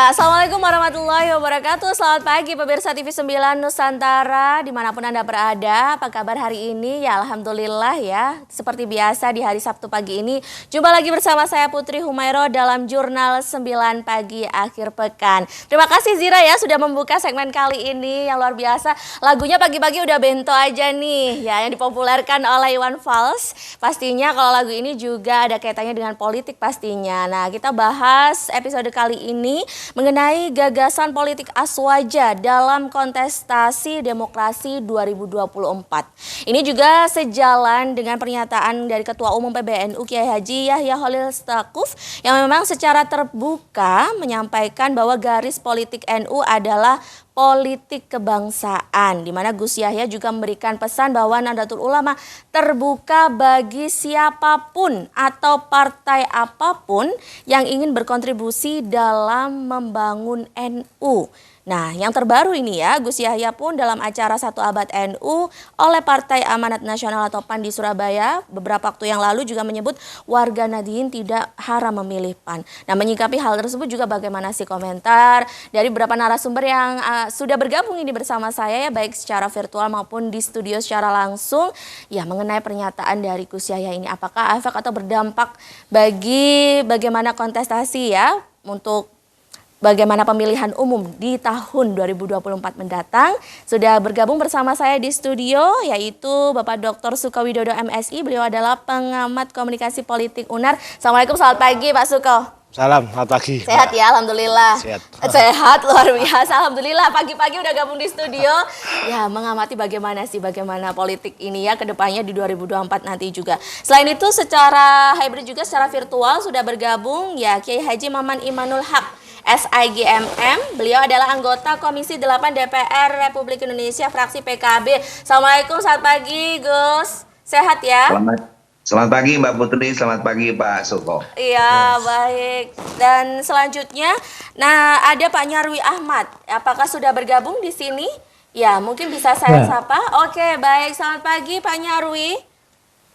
Ya, Assalamualaikum warahmatullahi wabarakatuh. Selamat pagi pemirsa TV 9 Nusantara dimanapun Anda berada. Apa kabar hari ini? Ya Alhamdulillah ya. Seperti biasa di hari Sabtu pagi ini, jumpa lagi bersama saya Putri Humairo dalam Jurnal 9 Pagi Akhir Pekan. Terima kasih Zira ya sudah membuka segmen kali ini yang luar biasa. Lagunya pagi-pagi udah bento aja nih ya, yang dipopulerkan oleh Iwan Fals. Pastinya kalau lagu ini juga ada kaitannya dengan politik pastinya. Nah, kita bahas episode kali ini mengenai gagasan politik Aswaja dalam kontestasi demokrasi 2024. Ini juga sejalan dengan pernyataan dari Ketua Umum PBNU Kiai Haji Yahya Khalil Stakuf yang memang secara terbuka menyampaikan bahwa garis politik NU adalah politik kebangsaan, di mana Gus Yahya juga memberikan pesan bahwa Nahdlatul Ulama terbuka bagi siapapun atau partai apapun yang ingin berkontribusi dalam membangun NU. Nah, yang terbaru ini ya, Gus Yahya pun dalam acara 1 Abad NU oleh Partai Amanat Nasional atau PAN di Surabaya beberapa waktu yang lalu juga menyebut warga Nahdien tidak haram memilih PAN. Nah, menyikapi hal tersebut juga bagaimana sih komentar dari beberapa narasumber yang sudah bergabung ini bersama saya ya, baik secara virtual maupun di studio secara langsung ya, mengenai pernyataan dari Gus Yahya ini. Apakah efek atau berdampak bagi bagaimana kontestasi ya untuk bagaimana pemilihan umum di tahun 2024 mendatang? Sudah bergabung bersama saya di studio yaitu Bapak Dr. Suko Widodo MSI. Beliau adalah pengamat komunikasi politik UNAR. Assalamualaikum, selamat pagi Pak Suko. Salam, selamat pagi. Sehat ya, Alhamdulillah. Sehat, luar biasa. Alhamdulillah, pagi-pagi udah gabung di studio. Ya, mengamati bagaimana politik ini ya ke depannya di 2024 nanti juga. Selain itu secara hybrid juga secara virtual sudah bergabung ya Kiai Haji Maman Imanul Haq SIGMM. Beliau adalah anggota Komisi 8 DPR Republik Indonesia fraksi PKB. Assalamualaikum, selamat pagi Gus. Sehat ya? Selamat pagi Mbak Putri, selamat pagi Pak Suko. Iya, baik. Dan selanjutnya, nah ada Pak Nyarwi Ahmad. Apakah sudah bergabung di sini? Ya, mungkin bisa saya sapa. Oke, baik. Selamat pagi Pak Nyarwi.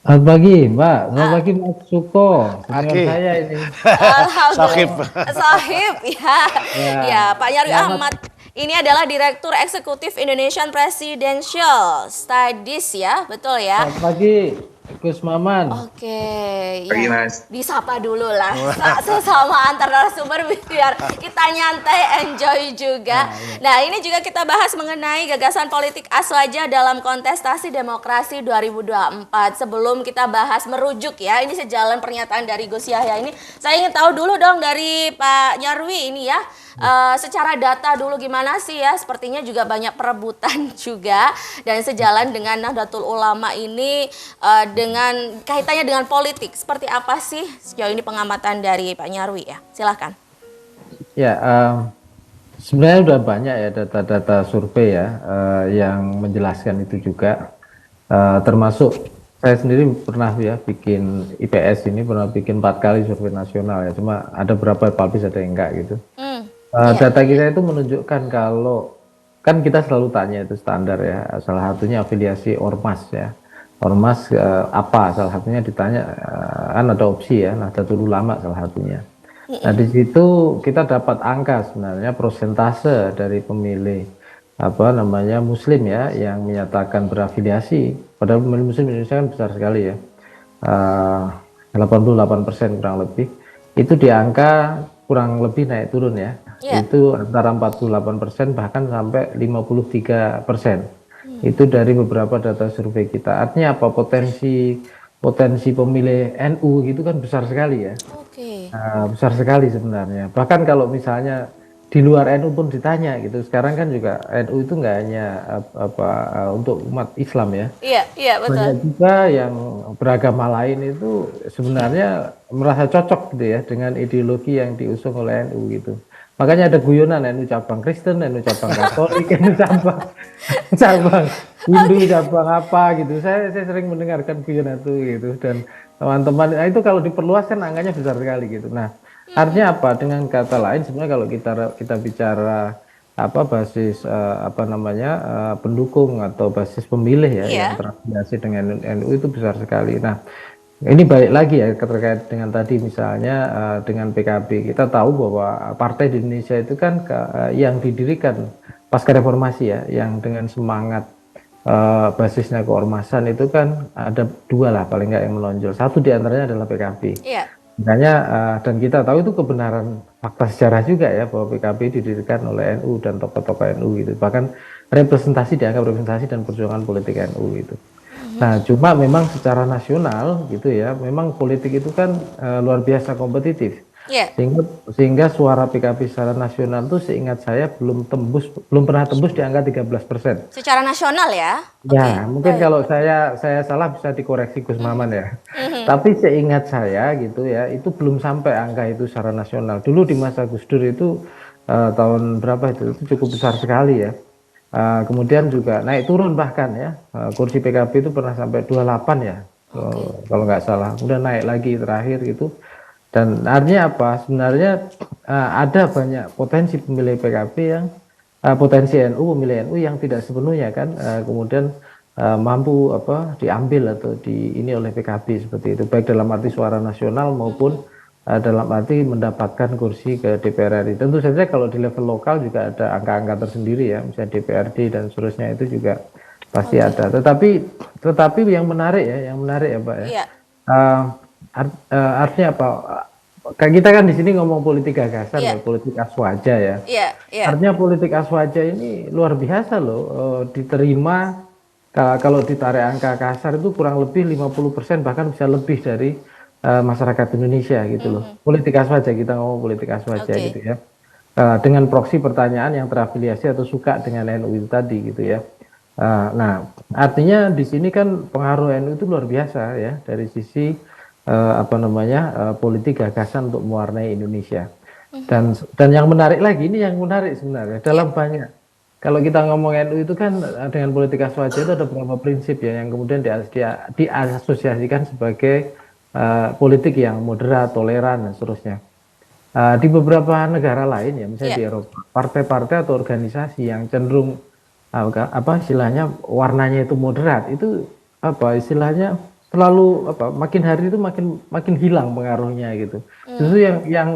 Selamat pagi Mbak, selamat pagi Mas Suko. Saya ini. Alhamdulillah. Sahib, ya. Ya, Pak Nyarwi Ahmad. Ini adalah Direktur Eksekutif Indonesian Presidential Studies ya, betul ya? Selamat pagi Gus Maman. Oke, Pagi, ya, Mas. disapa dulu lah sesama antar narasumber biar kita nyantai, enjoy juga. Nah, ini juga kita bahas mengenai gagasan politik Aswaja dalam kontestasi demokrasi 2024. Sebelum kita bahas merujuk ya, ini sejalan pernyataan dari Gus Yahya ini. Saya ingin tahu dulu dong dari Pak Nyarwi ini ya. Secara data dulu gimana sih ya, sepertinya juga banyak perebutan juga dan sejalan dengan Nahdlatul Ulama ini dengan kaitannya dengan politik, seperti apa sih sejauh ini pengamatan dari Pak Nyarwi ya, silahkan. Ya, sebenarnya udah banyak ya data-data survei ya yang menjelaskan itu juga, termasuk saya sendiri pernah ya bikin IPS ini, pernah bikin 4 kali survei nasional ya, cuma ada berapa publish ada yang enggak gitu. Data kita itu menunjukkan kalau kan kita selalu tanya itu standar ya, salah satunya afiliasi ormas ya, ormas apa salah satunya ditanya, kan ada opsi ya Nahdlatul Ulama salah satunya. Nah di situ kita dapat angka sebenarnya persentase dari pemilih apa namanya Muslim ya yang menyatakan berafiliasi, padahal pemilih Muslim Indonesia kan besar sekali ya, 88% kurang lebih, itu di angka kurang lebih naik turun ya. Itu antara 48% bahkan sampai 53%. Itu dari beberapa data survei kita. Artinya apa? Potensi pemilih NU gitu kan besar sekali ya. Besar sekali sebenarnya. Bahkan kalau misalnya di luar NU pun ditanya gitu. Sekarang kan juga NU itu nggak hanya untuk umat Islam ya. Iya betul. Banyak juga yang beragama lain itu sebenarnya merasa cocok gitu ya dengan ideologi yang diusung oleh NU gitu. Makanya ada guyonan NU cabang Kristen, NU cabang Katolik, NU cabang Hindu, cabang apa gitu. Saya sering mendengarkan guyonan itu gitu, dan teman-teman itu kalau diperluas kan angkanya besar sekali gitu. Nah, artinya apa? Dengan kata lain sebenarnya kalau kita bicara basis pendukung atau basis pemilih ya yang terafiliasi dengan NU itu besar sekali. Nah, Ini balik lagi ya terkait dengan tadi misalnya dengan PKB. Kita tahu bahwa partai di Indonesia itu kan yang didirikan pasca reformasi ya, yang dengan semangat basisnya keormasan itu kan ada dua lah paling nggak yang menonjol. Satu diantaranya adalah PKB. Iya. Makanya dan kita tahu itu kebenaran fakta sejarah juga ya bahwa PKB didirikan oleh NU dan tokoh-tokoh NU gitu. Bahkan dianggap representasi dan perjuangan politik NU gitu. Nah, cuma memang secara nasional gitu ya, memang politik itu kan luar biasa kompetitif. Iya. Sehingga suara PKB secara nasional tuh seingat saya belum pernah tembus di angka 13%. Secara nasional ya? Ya, mungkin kalau saya salah bisa dikoreksi Gus Maman ya. Tapi seingat saya gitu ya, itu belum sampai angka itu secara nasional. Dulu di masa Gus Dur itu tahun berapa itu cukup besar sekali ya. Kemudian juga naik turun bahkan ya, kursi PKB itu pernah sampai 28 ya, kalau nggak salah. Kemudian naik lagi terakhir gitu. Dan artinya apa? Sebenarnya ada banyak potensi pemilih PKB yang potensi pemilih NU yang tidak sepenuhnya kan kemudian mampu diambil atau ini oleh PKB seperti itu, baik dalam arti suara nasional maupun dalam arti mendapatkan kursi ke DPR RI. Tentu saja kalau di level lokal juga ada angka-angka tersendiri ya, misalnya DPRD dan seterusnya itu juga pasti ada. Tetapi yang menarik ya Pak ya. Iya. Artinya apa? Kita kan di sini ngomong politik gagasan ya, politik aswaja ya. Iya. Artinya politik aswaja ini luar biasa loh, diterima kalau ditarik angka kasar itu kurang lebih 50% bahkan bisa lebih dari masyarakat Indonesia gitu loh. Politik aswaja, kita ngomong politik aswaja gitu ya. Dengan proksi pertanyaan yang terafiliasi atau suka dengan NU itu tadi gitu ya. Nah, artinya di sini kan pengaruh NU itu luar biasa ya dari sisi politik gagasan untuk mewarnai Indonesia. Dan yang menarik lagi, ini yang menarik sebenarnya dalam banyak, kalau kita ngomong NU itu kan dengan politik aswaja itu ada beberapa prinsip ya yang kemudian diasosiasikan sebagai politik yang moderat, toleran dan seterusnya. Di beberapa negara lain ya, misalnya di Eropa, partai-partai atau organisasi yang cenderung istilahnya warnanya itu moderat, itu istilahnya selalu makin hari itu makin hilang pengaruhnya gitu. Justru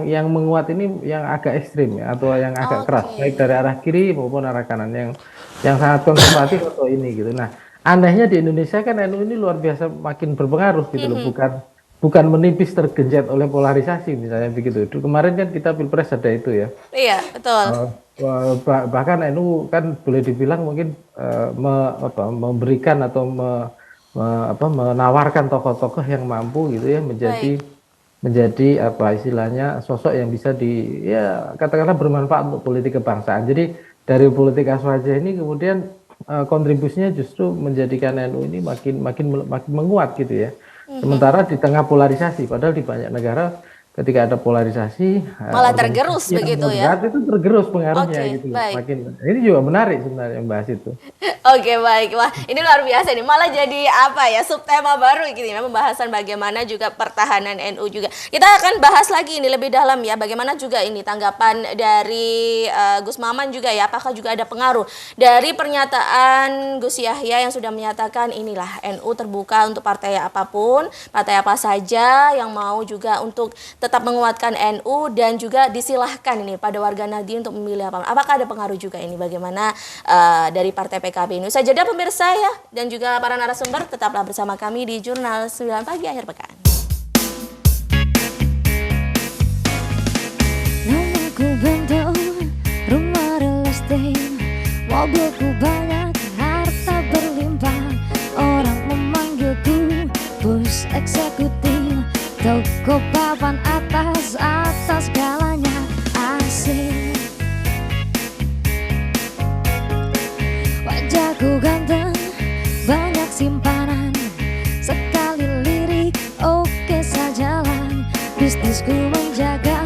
yang menguat ini yang agak ekstrim ya, atau yang agak keras, baik dari arah kiri maupun arah kanan, yang sangat konservatif atau ini gitu. Nah, anehnya di Indonesia kan NU ini luar biasa makin berpengaruh gitu loh, bukan menipis tergenjat oleh polarisasi misalnya begitu. Kemarin kan kita Pilpres ada itu ya. Iya, betul. Bahkan NU kan boleh dibilang mungkin memberikan atau menawarkan tokoh-tokoh yang mampu gitu ya menjadi istilahnya sosok yang bisa katakanlah bermanfaat untuk politik kebangsaan. Jadi dari politik aswaja ini kemudian kontribusinya justru menjadikan NU ini makin menguat gitu ya. Sementara di tengah polarisasi, padahal di banyak negara ketika ada polarisasi malah tergerus begitu ya. Itu tergerus pengaruhnya gitu. Ini juga menarik sebenarnya membahas itu. Oke, baik. Wah, ini luar biasa nih. Malah jadi subtema baru gitu ya, pembahasan bagaimana juga pertahanan NU juga. Kita akan bahas lagi ini lebih dalam ya, bagaimana juga ini tanggapan dari Gus Maman juga ya, apakah juga ada pengaruh dari pernyataan Gus Yahya yang sudah menyatakan inilah NU terbuka untuk partai apapun, partai apa saja yang mau juga untuk tetap menguatkan NU, dan juga disilahkan ini pada warga Nahdien untuk memilih apa. Apakah ada pengaruh juga ini bagaimana dari partai PKB ini? Usai jeda pemirsa ya, dan juga para narasumber, tetaplah bersama kami di Jurnal 9 Pagi Akhir Pekan. Rumahku bentuk, rumah real estate, mobilku banyak, harta berlimpah, orang memanggilku bos eksekutif, toko papan atas galanya asik. Wajahku ganteng, banyak simpanan, sekali lirik oke sajalah, bisnisku menjaga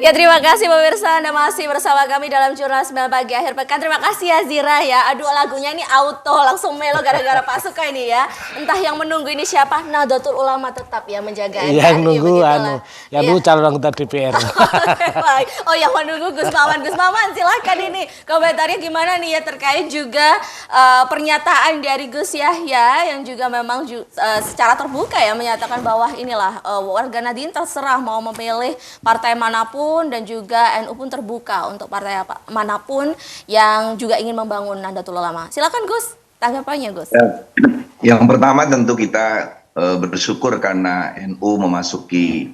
Ya terima kasih pemirsa, Anda masih bersama kami dalam Jurnal 9 Pagi akhir pekan. Terima kasih ya Zira ya. Aduh lagunya ini auto langsung melo gara-gara Pak Suka ini ya. Entah yang menunggu ini siapa, Nahdlatul Ulama tetap ya menjaga NKRI. Yang nunggu yang nunggu Iya. calon anggota DPR. Oke, baik. Oh yang menunggu Gus Maman. Gus Maman silakan ini komentarnya gimana nih ya terkait juga pernyataan dari Gus Yahya yang juga memang secara terbuka ya menyatakan bahwa inilah warga Nahdien terserah mau memilih partai manapun dan juga NU pun terbuka untuk partai manapun yang juga ingin membangun Nahdlatul Ulama. Silakan Gus, tanggapannya Gus. Yang pertama tentu kita bersyukur karena NU memasuki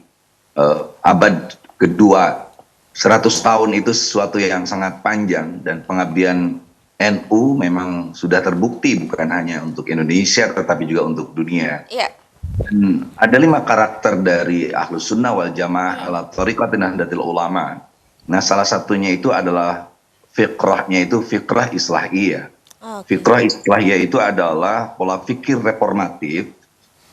abad kedua. 100 tahun itu sesuatu yang sangat panjang dan pengabdian NU memang sudah terbukti bukan hanya untuk Indonesia tetapi juga untuk dunia. Iya. Dan ada 5 karakter dari Ahlus Sunnah wal Jamaah ala Thariqat Nahdlatul Ulama. Nah, salah satunya itu adalah fikrahnya itu fikrah islahiyah. Fikrah islahiyah itu adalah pola pikir reformatif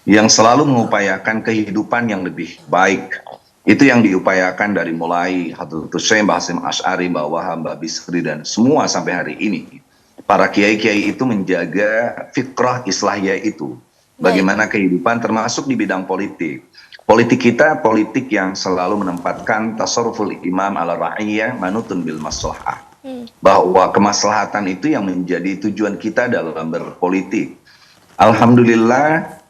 yang selalu mengupayakan kehidupan yang lebih baik. Itu yang diupayakan dari mulai Hadratus Syekh Mbah Hasyim Asy'ari, Mbah Wahab, Mbah Bisri dan semua sampai hari ini. Para kiai-kiai itu menjaga fikrah islahiyah itu. Bagaimana kehidupan termasuk di bidang politik. Politik kita politik yang selalu menempatkan tasarruful imam ala ra'iyah manutun bil maslahah. Bahwa kemaslahatan itu yang menjadi tujuan kita dalam berpolitik. Alhamdulillah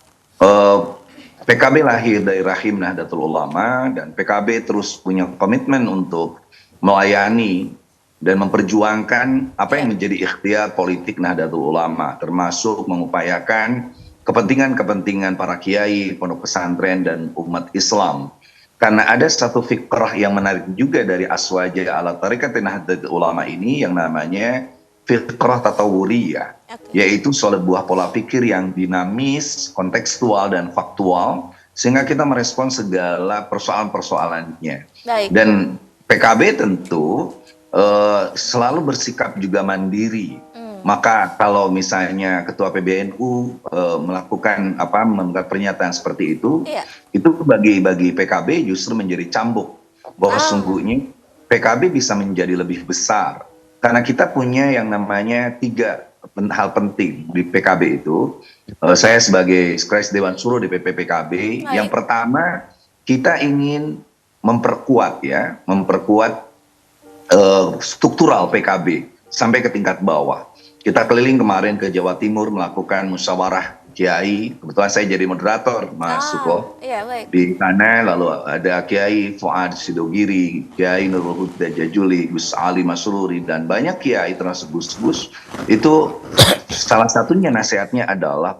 PKB lahir dari rahim Nahdlatul Ulama dan PKB terus punya komitmen untuk melayani dan memperjuangkan apa yang menjadi ikhtiar politik Nahdlatul Ulama, termasuk mengupayakan kepentingan-kepentingan para kiai, pondok pesantren, dan umat Islam. Karena ada satu fikrah yang menarik juga dari Aswaja ala Thariqat Nahdlatul Ulama ini yang namanya fikrah tatawuriyah, yaitu sebuah pola pikir yang dinamis, kontekstual, dan faktual, sehingga kita merespon segala persoalan-persoalannya. Dan PKB tentu selalu bersikap juga mandiri. Maka kalau misalnya Ketua PBNU membuat pernyataan seperti itu bagi PKB justru menjadi cambuk bahwa sesungguhnya PKB bisa menjadi lebih besar karena kita punya yang namanya 3 hal penting di PKB itu. Saya sebagai Sekretaris Dewan Suro DPP PKB, yang pertama kita ingin memperkuat struktural PKB sampai ke tingkat bawah. Kita keliling kemarin ke Jawa Timur melakukan musyawarah kiai. Kebetulan saya jadi moderator, Mas Suko. Di sana lalu ada Kiai Fuad Sidogiri, Kiai Nurul Huda Jajuli, Gus Ali Masruri, dan banyak kiai termasuk Gus-Gus. Itu salah satunya nasihatnya adalah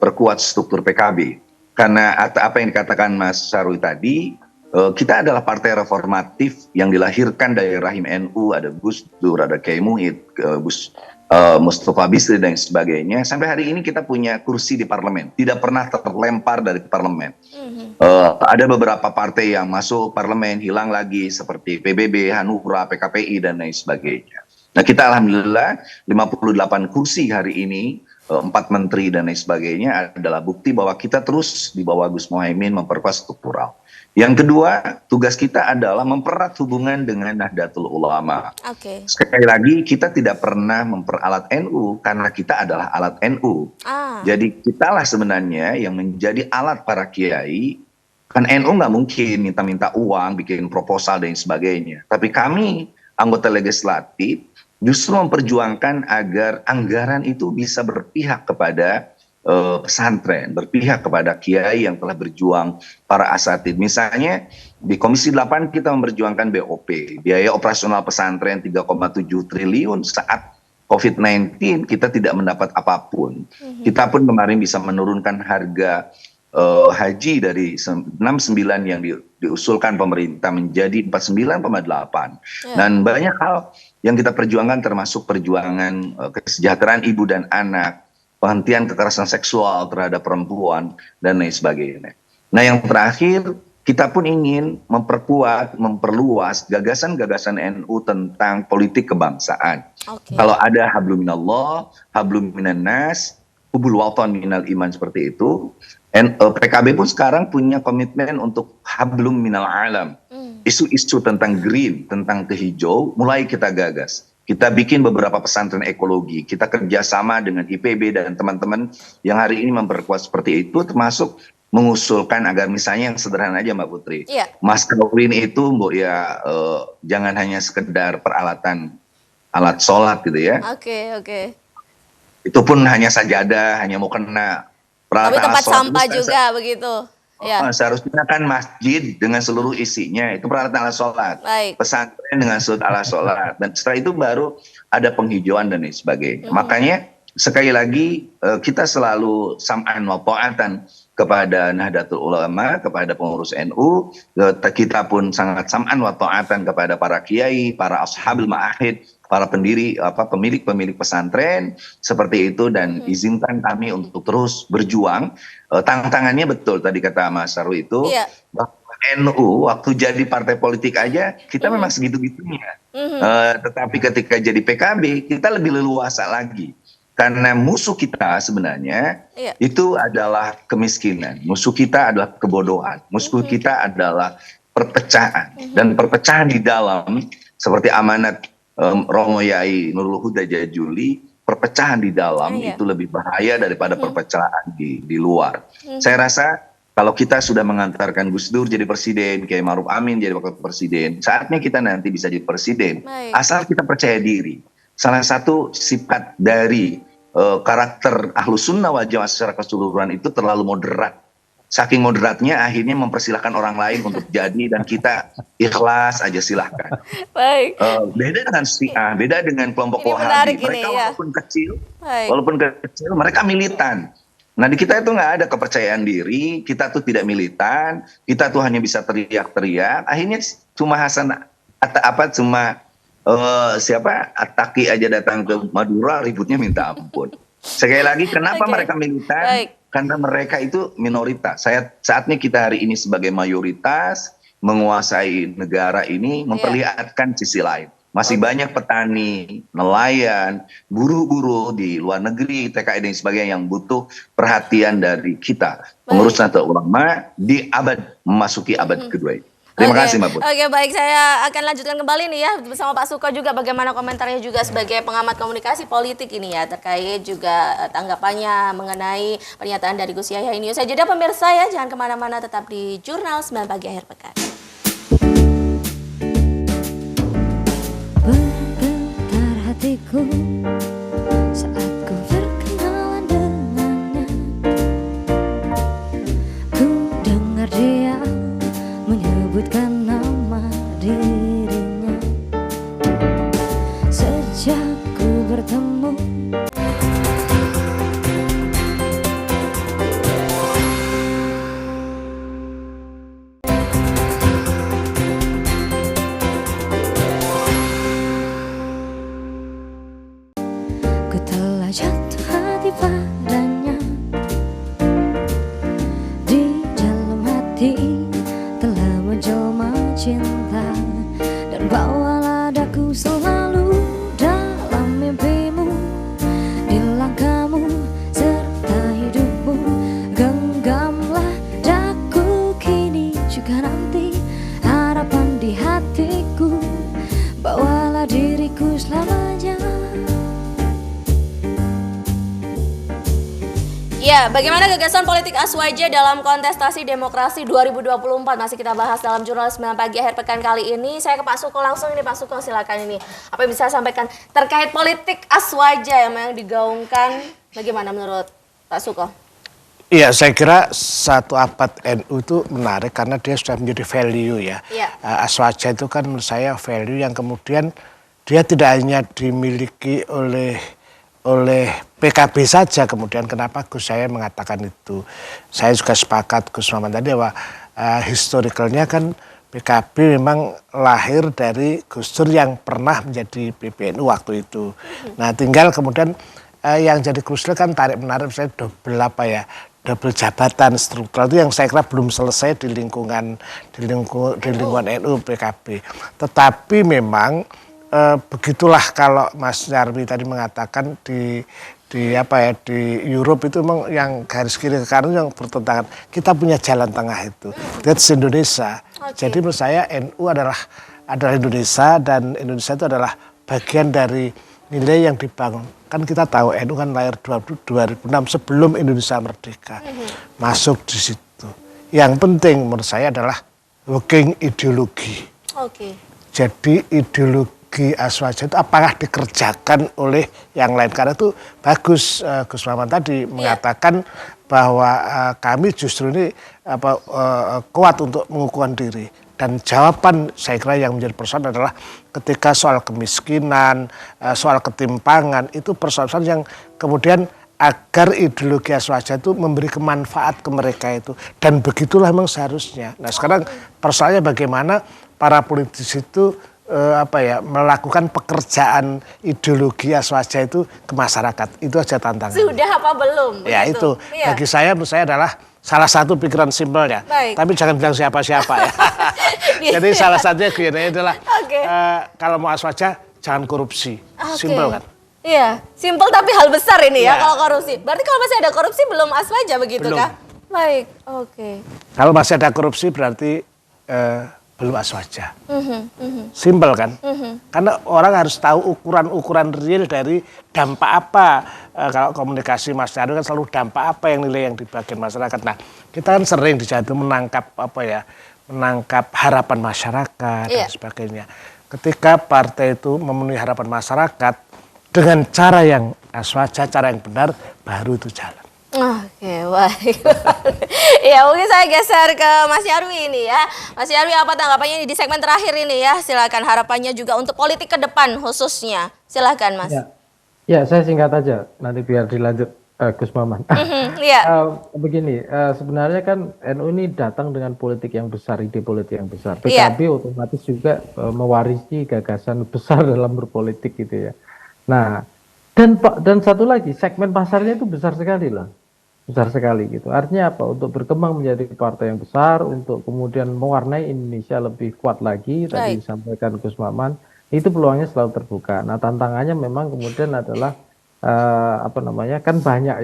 perkuat struktur PKB. Karena apa yang dikatakan Mas Sarwi tadi, kita adalah partai reformatif yang dilahirkan dari rahim NU, ada Gus Dur, ada Kiai Muhid, Gus Mustafa Bisri dan sebagainya. Sampai hari ini kita punya kursi di parlemen, tidak pernah terlempar dari parlemen. Ada beberapa partai yang masuk parlemen hilang lagi seperti PBB, Hanura, PKPI dan lain sebagainya. Nah kita alhamdulillah 58 kursi hari ini, 4 menteri dan lain sebagainya adalah bukti bahwa kita terus di bawah Gus Muhaimin memperkuat struktural. Yang kedua, tugas kita adalah mempererat hubungan dengan Nahdlatul Ulama. Sekali lagi, kita tidak pernah memperalat NU karena kita adalah alat NU. Jadi kitalah sebenarnya yang menjadi alat para kiai. Kan NU nggak mungkin minta-minta uang, bikin proposal dan sebagainya. Tapi kami, anggota legislatif, justru memperjuangkan agar anggaran itu bisa berpihak kepada pesantren, berpihak kepada kiai yang telah berjuang, para asatid. Misalnya di Komisi 8 kita memperjuangkan BOP, biaya operasional pesantren 3,7 triliun saat COVID-19 kita tidak mendapat apapun. Kita pun kemarin bisa menurunkan harga haji dari 69 yang diusulkan pemerintah menjadi 49,8. Dan banyak hal yang kita perjuangkan termasuk perjuangan kesejahteraan ibu dan anak, penghentian kekerasan seksual terhadap perempuan, dan lain sebagainya. Nah yang terakhir, kita pun ingin memperkuat, memperluas gagasan-gagasan NU tentang politik kebangsaan. Kalau ada hablum minallah, hablum minannas, hubul watan minal iman seperti itu, PKB pun sekarang punya komitmen untuk hablum minal alam. isu-isu tentang green, tentang kehijau, mulai kita gagas. Kita bikin beberapa pesantren ekologi, kita kerjasama dengan IPB dan teman-teman yang hari ini memperkuat seperti itu, termasuk mengusulkan agar misalnya yang sederhana aja Mbak Putri, mas kawin itu Mbak ya jangan hanya sekedar peralatan alat sholat gitu ya. Oke. Itu pun hanya sajadah, hanya mau kena peralatan tapi tempat alat sholat sampah juga begitu. Seharusnya kan masjid dengan seluruh isinya itu peralatan alat sholat, pesantren dengan seluruh alat sholat, dan setelah itu baru ada penghijauan dan lain sebagainya. Makanya sekali lagi kita selalu sam'an wa ta'atan kepada Nahdlatul Ulama, kepada pengurus NU, kita pun sangat sam'an wa ta'atan kepada para kiai, para ashabul ma'ahid, para pendiri pemilik pesantren seperti itu, dan izinkan kami untuk terus berjuang. Tantangannya betul tadi kata Mas Sarwi itu, bahwa NU waktu jadi partai politik aja kita memang segitu-gitunya. Tetapi ketika jadi PKB kita lebih leluasa lagi. Karena musuh kita sebenarnya itu adalah kemiskinan, musuh kita adalah kebodohan, musuh kita adalah perpecahan. Dan perpecahan di dalam, seperti amanat Romo Yai Nurul Huda Jajuli, perpecahan di dalam itu lebih bahaya daripada perpecahan di luar. Saya rasa kalau kita sudah mengantarkan Gus Dur jadi presiden, Kiai Maruf Amin jadi wakil presiden, saatnya kita nanti bisa jadi presiden. Asal kita percaya diri. Salah satu sifat dari karakter Ahlus Sunnah wal Jamaah secara keseluruhan itu terlalu moderat. Saking moderatnya akhirnya mempersilahkan orang lain untuk jadi, dan kita ikhlas aja silahkan. Beda dengan Syiah, beda dengan kelompok Wahabi. Mereka walaupun kecil, mereka militan. Nah di kita itu nggak ada kepercayaan diri, kita tuh tidak militan, kita tuh hanya bisa teriak-teriak. Akhirnya cuma Ataki aja datang ke Madura ributnya minta ampun. Sekali lagi kenapa mereka militan? Karena mereka itu minoritas. Saatnya kita hari ini sebagai mayoritas menguasai negara ini memperlihatkan sisi lain. Masih banyak petani, nelayan, buruh-buruh di luar negeri, TKI dan sebagainya yang butuh perhatian dari kita. Pengurus Nahdlatul Ulama di memasuki abad kedua ini. Terima kasih Mbak Putri. Oke, baik, saya akan lanjutkan kembali nih ya bersama Pak Suko juga, bagaimana komentarnya juga sebagai pengamat komunikasi politik ini ya, terkait juga tanggapannya mengenai pernyataan dari Gus Yahya ini. Saya jeda pemirsa ya, jangan kemana-mana, tetap di Jurnal 9 Pagi Akhir Pekan. Bergetar hatiku saat ku berkenalan dengannya. Ku dengar dia menyebutkan nama dirinya. Sejak ku bertemu ku telah jatuh hati padanya. Di dalam hati telah menjelma cinta, dan bawalah daku selalu dalam mimpimu, di langkahmu serta hidupmu. Genggamlah daku kini juga nanti, harapan di hatiku, bawalah diriku selamanya. Ya, bagaimana gagasan politik Aswaja dalam kontestasi demokrasi 2024 masih kita bahas dalam Jurnal 9 Pagi Akhir Pekan kali ini. Saya ke Pak Suko langsung ini, Pak Suko silakan ini. Apa yang bisa sampaikan terkait politik Aswaja yang memang digaungkan, bagaimana menurut Pak Suko? Iya, saya kira satu abad NU itu menarik karena dia sudah menjadi value ya. Aswaja itu kan menurut saya value yang kemudian dia tidak hanya dimiliki oleh PKB saja. Kemudian kenapa Gus saya mengatakan itu, saya juga sepakat Gus Maman tadi bahwa historicalnya kan PKB memang lahir dari Gus Dur yang pernah menjadi PBNU waktu itu. Nah tinggal kemudian yang jadi krusial kan tarik menarik saya double jabatan struktural itu yang saya kira belum selesai di lingkungan NU PKB. Tetapi memang begitulah kalau Mas Nyarwi tadi mengatakan di Europe itu memang yang garis kiri ke kanan yang bertentangan. Kita punya jalan tengah itu. That's Indonesia. Jadi menurut saya NU adalah Indonesia, dan Indonesia itu adalah bagian dari nilai yang dibangun. Kan kita tahu NU kan lahir 2006 sebelum Indonesia merdeka. Masuk di situ. Yang penting menurut saya adalah working ideologi. Jadi ideologi Aswaja itu apakah dikerjakan oleh yang lain. Karena itu bagus Gus Maman tadi mengatakan bahwa kami justru ini kuat untuk mengukuhkan diri. Dan jawaban saya kira yang menjadi persoalan adalah ketika soal kemiskinan, soal ketimpangan, itu persoalan yang kemudian agar ideologi Aswaja itu memberi kemanfaat ke mereka itu. Dan begitulah memang seharusnya. Nah sekarang persoalannya bagaimana para politisi itu melakukan pekerjaan ideologi Aswaja itu ke masyarakat. Itu aja tantangan. Sudah apa belum? Ya itu, bagi saya menurut saya adalah salah satu pikiran simpelnya. Tapi jangan bilang siapa-siapa ya. Jadi salah satunya gini adalah kalau mau Aswaja jangan korupsi. Simpel kan? Iya, simpel tapi hal besar ini ya kalau korupsi. Berarti kalau masih ada korupsi belum Aswaja begitu kah? Baik, Kalau masih ada korupsi berarti belum Aswaja. Simpel kan? Karena orang harus tahu ukuran-ukuran real dari dampak apa. Kalau komunikasi Mas Nyarwi kan selalu dampak apa yang nilai yang dibagikan masyarakat. Nah kita kan sering di situ menangkap menangkap harapan masyarakat dan sebagainya. Ketika partai itu memenuhi harapan masyarakat dengan cara yang Aswaja, cara yang benar, baru itu jalan. Baik. Ya mungkin saya geser ke Mas Nyarwi ini ya. Mas Nyarwi, apa tanggapannya di segmen terakhir ini ya? Silakan, harapannya juga untuk politik ke depan khususnya. Silakan Mas. Ya saya singkat aja, nanti biar dilanjut Gus Maman. Begini, sebenarnya kan NU ini datang dengan politik yang besar, ide politik yang besar. PKB otomatis juga mewarisi gagasan besar dalam berpolitik gitu ya. Nah, dan satu lagi, segmen pasarnya itu besar sekali lah. Besar sekali gitu. Artinya apa? Untuk berkembang menjadi partai yang besar, untuk kemudian mewarnai Indonesia lebih kuat lagi, tadi disampaikan Gus Maman, itu peluangnya selalu terbuka. Nah, tantangannya memang kemudian adalah kan banyak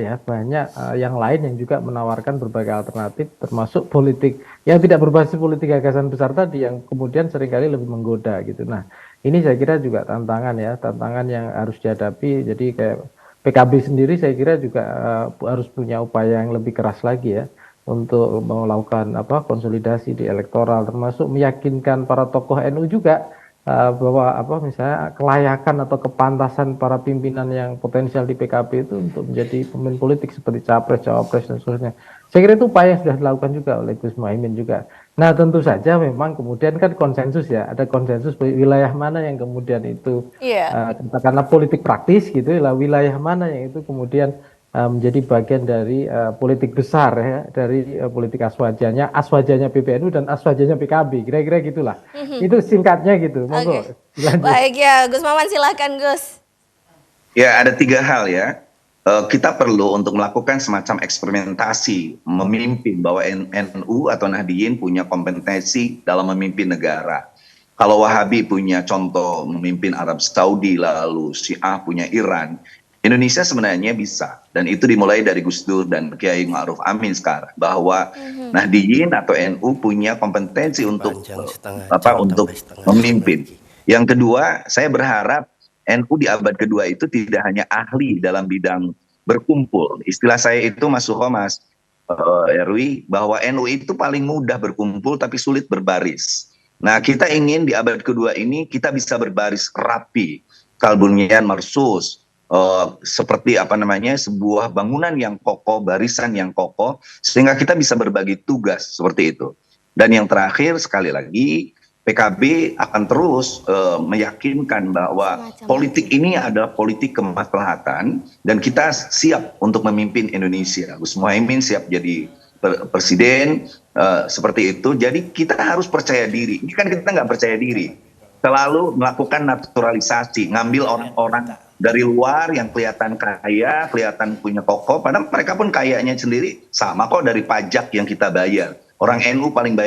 yang lain yang juga menawarkan berbagai alternatif, termasuk politik yang tidak berbasis politik gagasan besar tadi, yang kemudian seringkali lebih menggoda gitu. Nah, ini saya kira juga tantangan yang harus dihadapi. Jadi kayak PKB sendiri saya kira juga harus punya upaya yang lebih keras lagi ya untuk melakukan konsolidasi di elektoral, termasuk meyakinkan para tokoh NU juga bahwa misalnya kelayakan atau kepantasan para pimpinan yang potensial di PKB itu untuk menjadi pemimpin politik seperti capres, cawapres dan seterusnya. Saya kira itu upaya yang sudah dilakukan juga oleh Gus Muhaimin juga. Nah tentu saja memang kemudian kan konsensus ya, ada konsensus wilayah mana yang kemudian itu katakanlah politik praktis gitu, wilayah mana yang itu kemudian menjadi bagian dari politik besar ya, dari politik aswajanya PBNU dan aswajanya PKB, kira-kira gitulah. Itu singkatnya gitu. Monggo. Baik ya, Gus Maman silahkan Gus. Ya, ada 3 hal ya. Kita perlu untuk melakukan semacam eksperimentasi memimpin, bahwa NU atau Nahdliyin punya kompetensi dalam memimpin negara. Kalau Wahabi punya contoh memimpin Arab Saudi, lalu Syiah punya Iran, Indonesia sebenarnya bisa, dan itu dimulai dari Gus Dur dan Kiai Ma'ruf Amin sekarang, bahwa Nahdliyin atau NU punya kompetensi untuk memimpin. Yang kedua, saya berharap NU di abad kedua itu tidak hanya ahli dalam bidang berkumpul. Istilah saya itu Mas Suho, Mas Erwi, bahwa NU itu paling mudah berkumpul tapi sulit berbaris. Nah, kita ingin di abad kedua ini kita bisa berbaris rapi, kalbunian marsus, seperti sebuah bangunan yang kokoh, barisan yang kokoh, sehingga kita bisa berbagi tugas seperti itu. Dan yang terakhir sekali lagi, PKB akan terus meyakinkan bahwa politik ini adalah politik kemaslahatan dan kita siap untuk memimpin Indonesia. Gus Muhaimin siap jadi presiden seperti itu. Jadi kita harus percaya diri. Ini kan kita nggak percaya diri. Selalu melakukan naturalisasi, ngambil orang-orang dari luar yang kelihatan kaya, kelihatan punya kokoh, padahal mereka pun kayanya sendiri sama kok dari pajak yang kita bayar. Orang NU paling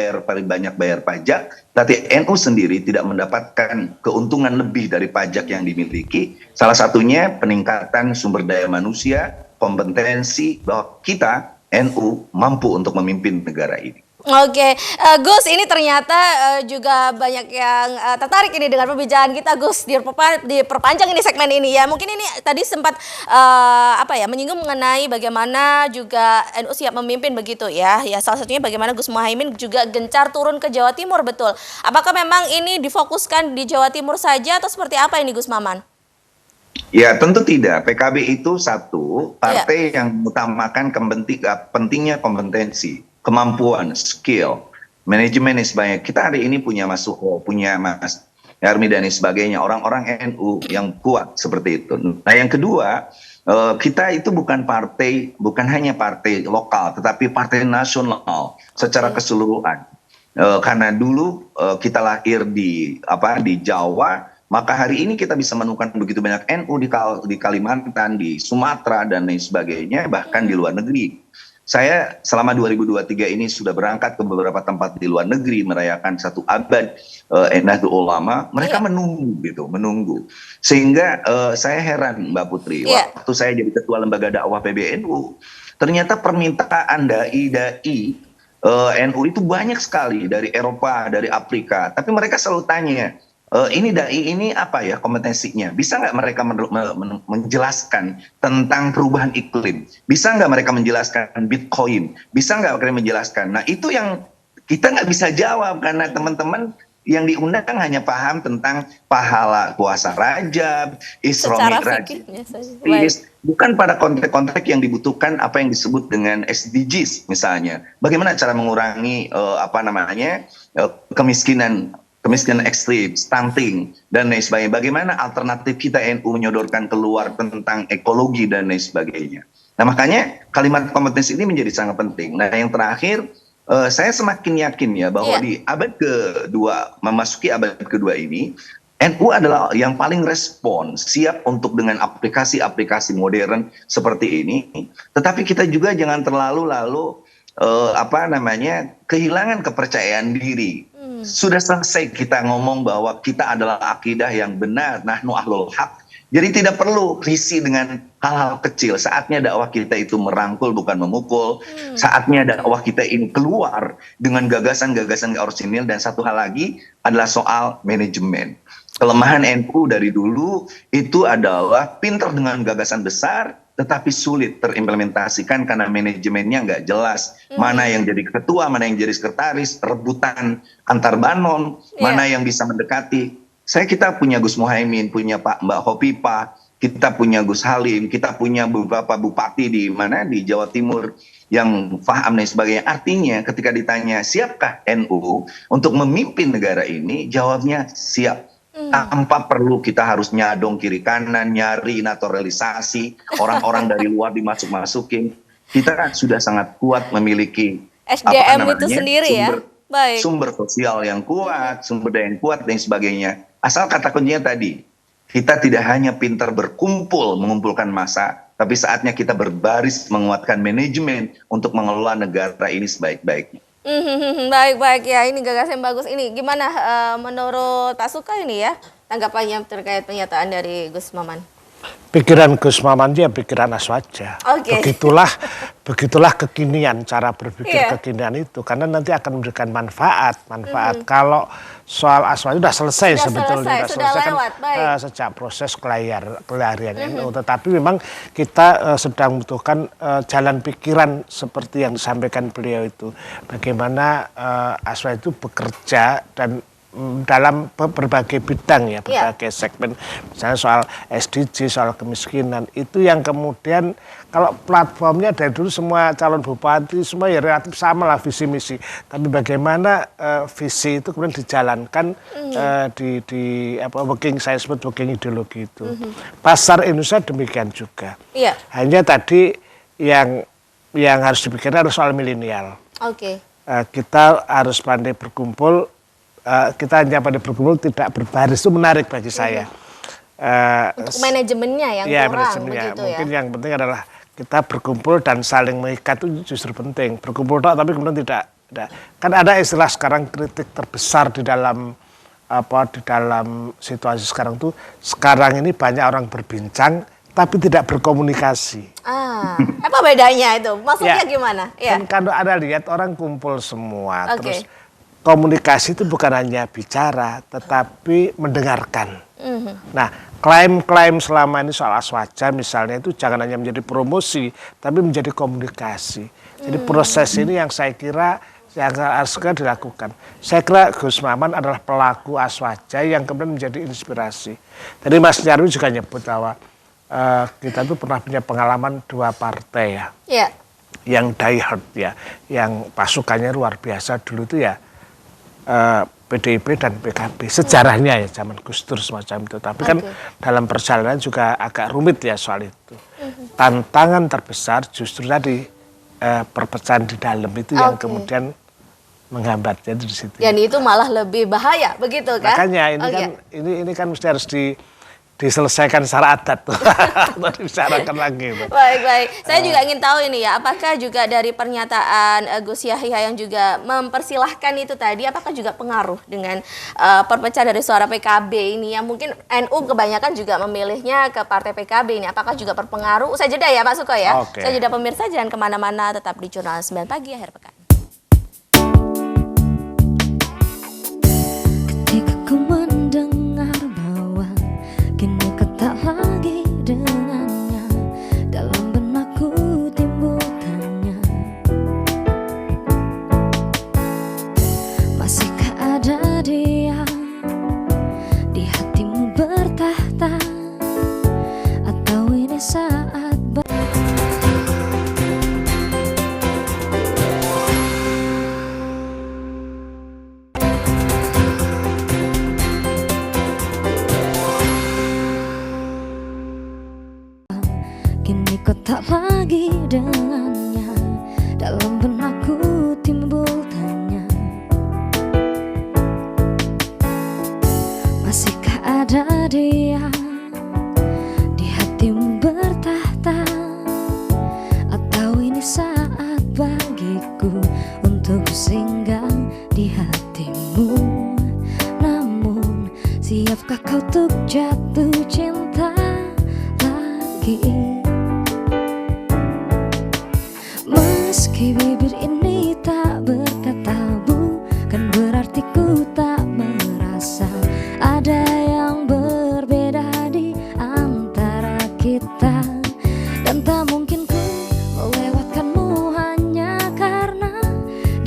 banyak bayar pajak, tapi NU sendiri tidak mendapatkan keuntungan lebih dari pajak yang dimiliki. Salah satunya peningkatan sumber daya manusia, kompetensi, bahwa kita NU mampu untuk memimpin negara ini. Oke, Gus, ini ternyata juga banyak yang tertarik ini dengan pembicaraan kita, Gus. Diperpanjang ini segmen ini ya. Mungkin ini tadi sempat menyinggung mengenai bagaimana juga NU siap memimpin begitu ya. Ya, salah satunya bagaimana Gus Muhaimin juga gencar turun ke Jawa Timur, betul. Apakah memang ini difokuskan di Jawa Timur saja atau seperti apa ini, Gus Maman? Ya, tentu tidak. PKB itu satu partai yang mengutamakan pentingnya kompetensi, kemampuan, skill, manajemen dan sebagainya. Kita hari ini punya Mas Suho, punya Mas Yarmi dan sebagainya, orang-orang NU yang kuat seperti itu. Nah, yang kedua, kita itu bukan hanya partai lokal, tetapi partai nasional secara keseluruhan. Karena dulu kita lahir di Jawa, maka hari ini kita bisa menemukan begitu banyak NU di Kalimantan, di Sumatera dan lain sebagainya, bahkan di luar negeri. Saya selama 2023 ini sudah berangkat ke beberapa tempat di luar negeri merayakan 1 abad Nahdlatul Ulama. Mereka menunggu. Sehingga saya heran, Mbak Putri, waktu saya jadi ketua lembaga dakwah PBNU, ternyata permintaan dai NU itu banyak sekali dari Eropa, dari Afrika. Tapi mereka selalu tanya, ini dai ini apa ya kompetensinya? Bisa nggak mereka menjelaskan tentang perubahan iklim? Bisa nggak mereka menjelaskan Bitcoin? Bisa nggak mereka menjelaskan? Nah, itu yang kita nggak bisa jawab karena teman-teman yang diundang hanya paham tentang pahala puasa Rajab, Isra Mi'raj, bukan pada konteks-konteks yang dibutuhkan apa yang disebut dengan SDGs misalnya. Bagaimana cara mengurangi kemiskinan ekstrim, stunting, dan lain sebagainya. Bagaimana alternatif kita NU menyodorkan keluar tentang ekologi dan lain sebagainya. Nah, makanya kalimat kompetensi ini menjadi sangat penting. Nah, yang terakhir, saya semakin yakin ya bahwa di abad kedua, memasuki abad kedua ini, NU adalah yang paling respon, siap untuk dengan aplikasi-aplikasi modern seperti ini. Tetapi kita juga jangan terlalu kehilangan kepercayaan diri. Sudah selesai kita ngomong bahwa kita adalah akidah yang benar, nahnu ahlul haq. Jadi tidak perlu risih dengan hal-hal kecil. Saatnya dakwah kita itu merangkul bukan memukul. Saatnya dakwah kita ini keluar dengan gagasan-gagasan orisinil. Dan satu hal lagi adalah soal manajemen. Kelemahan NU dari dulu itu adalah pintar dengan gagasan besar, tetapi sulit terimplementasikan karena manajemennya nggak jelas. Mana yang jadi ketua, mana yang jadi sekretaris, rebutan antar banon, mana yang bisa mendekati. Kita punya Gus Muhaimin, punya Mbak Hovifah, kita punya Gus Halim, kita punya beberapa bupati di Jawa Timur yang paham dan sebagainya. Artinya ketika ditanya siapkah NU untuk memimpin negara ini, jawabnya siap. Tanpa perlu kita harus nyadong kiri kanan, nyari naturalisasi, orang-orang dari luar dimasuk-masukin. Kita sudah sangat kuat memiliki SDM itu sendiri sumber sosial yang kuat, sumber daya yang kuat dan sebagainya. Asal kata kuncinya tadi, kita tidak hanya pintar mengumpulkan massa, tapi saatnya kita berbaris menguatkan manajemen untuk mengelola negara ini sebaik-baiknya. Baik ya, ini gagasan bagus ini. Gimana menurut Pak Suka ini ya tanggapannya terkait pernyataan dari Gus Maman? Pikiran Gus Maman dia pikiran aswaja. Begitulah kekinian, cara berpikir kekinian itu, karena nanti akan memberikan manfaat. Kalau soal aswaja sudah selesai sebetulnya, sudah selesai lewat, kan sejak proses kelarian NU. Tetapi memang kita sedang membutuhkan jalan pikiran seperti yang disampaikan beliau itu. Bagaimana aswaja itu bekerja dan dalam berbagai bidang berbagai segmen, misalnya soal SDG, soal kemiskinan, itu yang kemudian kalau platformnya dari dulu semua calon bupati semua ya relatif sama lah visi misi, tapi bagaimana visi itu kemudian dijalankan saya sebut working ideologi itu. Pasar Indonesia demikian juga. Hanya tadi yang harus dipikirkan adalah soal milenial. Kita harus pandai berkumpul. Kita hanya pada berkumpul tidak berbaris, itu menarik bagi saya. Untuk manajemennya yang kurang begitu mungkin yang penting adalah kita berkumpul dan saling mengikat itu justru penting. Berkumpul tapi kemudian tidak. Kan ada istilah sekarang kritik terbesar di dalam situasi sekarang tuh, sekarang ini banyak orang berbincang tapi tidak berkomunikasi. Apa bedanya itu? Maksudnya gimana? Kan kalau ada lihat orang kumpul semua, terus komunikasi itu bukan hanya bicara, tetapi mendengarkan. Nah, klaim-klaim selama ini soal Aswaja misalnya itu jangan hanya menjadi promosi, tapi menjadi komunikasi. Jadi proses ini yang saya kira yang harus dilakukan. Saya kira Gus Maman adalah pelaku Aswaja yang kemudian menjadi inspirasi. Tadi Mas Nyarwi juga nyebut bahwa kita tuh pernah punya pengalaman 2 partai ya, yang die hard ya, yang pasukannya luar biasa dulu itu ya. PDIP dan PKB sejarahnya ya zaman Gus Dur semacam itu, tapi kan dalam perjalanan juga agak rumit ya soal itu. Tantangan terbesar justru tadi perpecahan di dalam itu yang kemudian menghambatnya di situ. Dan itu malah lebih bahaya begitu kan? Makanya ini kan mesti harus diselesaikan secara adat tuh, atau dibicarakan lagi. Baik. Saya juga ingin tahu ini ya, apakah juga dari pernyataan Gus Yahya yang juga mempersilahkan itu tadi, apakah juga pengaruh dengan perpecahan dari suara PKB ini yang mungkin NU kebanyakan juga memilihnya ke partai PKB ini, apakah juga berpengaruh? Usai jeda ya Pak Suko ya. Saya jeda pemirsa, jangan kemana-mana, tetap di Jurnal 9 Pagi akhir pekan. Ketika ku mendengar bahwa kini kau tak lagi dengannya, dalam benakku timbul tanya, masihkah ada dia di hatimu bertahta, atau ini saat kini kau tak lagi dengannya, dalam benakku timbul tanya, masihkah ada dia di hatimu bertahta, atau ini saat bagiku untuk singgah di hatimu. Namun siapkah kau untuk jatuh cinta lagi? Meski bibir ini tak berkata bukan berarti ku tak merasa ada yang berbeda di antara kita, dan tak mungkin ku melewatkanmu hanya karena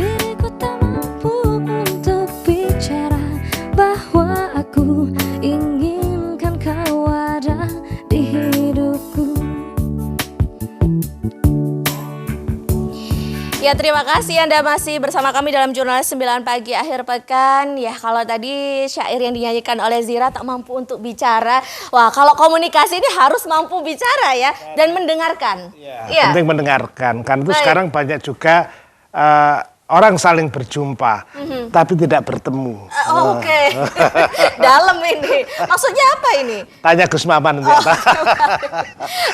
diriku tak mampu untuk bicara bahwa aku inginkan kau ada di hidupku. Ya, terima kasih Anda masih bersama kami dalam Jurnal 9 Pagi akhir pekan. Ya, kalau tadi syair yang dinyanyikan oleh Zira tak mampu untuk bicara. Wah, kalau komunikasi ini harus mampu bicara ya, dan mendengarkan. Ya. Penting mendengarkan. Kan itu sekarang banyak juga orang saling berjumpa, tapi tidak bertemu. Oke. Dalam ini. Maksudnya apa ini? Tanya Gus Maman nanti.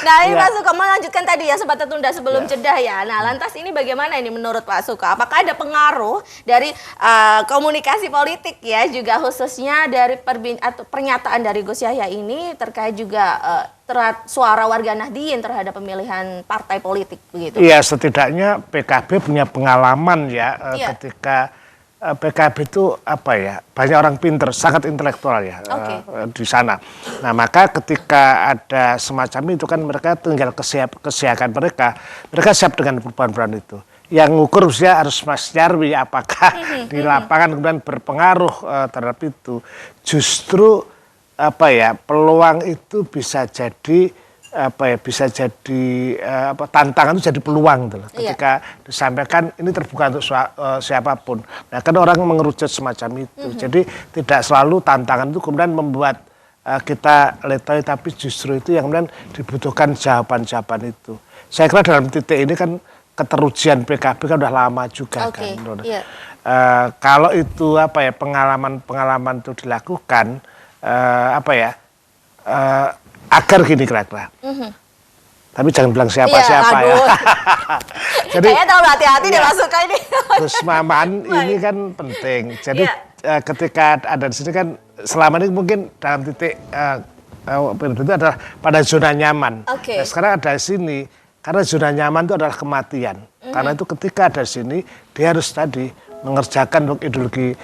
Nah, ini Pak Suko melanjutkan tadi ya, sempat tertunda sebelum jeda ya. Nah, lantas ini bagaimana ini menurut Pak Suko? Apakah ada pengaruh dari komunikasi politik ya, juga khususnya dari pernyataan dari Gus Yahya ini terkait juga suara warga Nahdien terhadap pemilihan partai politik begitu? Iya, setidaknya PKB punya pengalaman ya ketika PKB itu apa ya, banyak orang pinter, sangat intelektual ya di sana. Nah, maka ketika ada semacam itu kan mereka tinggal kesiapan mereka siap dengan perubahan-perubahan itu. Yang ngukur usia harus Mas Nyarwi apakah di lapangan kemudian berpengaruh terhadap itu. Justru apa ya, peluang itu bisa jadi tantangan itu jadi peluang gitu loh. Ketika disampaikan ini terbuka untuk siapapun. Nah, kan orang mengerucut semacam itu. Jadi tidak selalu tantangan itu kemudian membuat kita letoy, tapi justru itu yang kemudian dibutuhkan jawaban-jawaban itu. Saya kira dalam titik ini kan keterujian PKB kan udah lama juga kan. Kalau itu pengalaman itu dilakukan agar gini kira-kira. Tapi jangan bilang siapa-siapa ya. Jadi kayaknya terlalu hati-hati deh masukkan ini. Gus Maman ini kan penting. Jadi ketika ada di sini kan selama ini mungkin dalam titik itu adalah pada zona nyaman. Nah, sekarang ada di sini Karena zona nyaman itu adalah kematian. Karena itu ketika ada di sini, dia harus tadi mengerjakan ideologi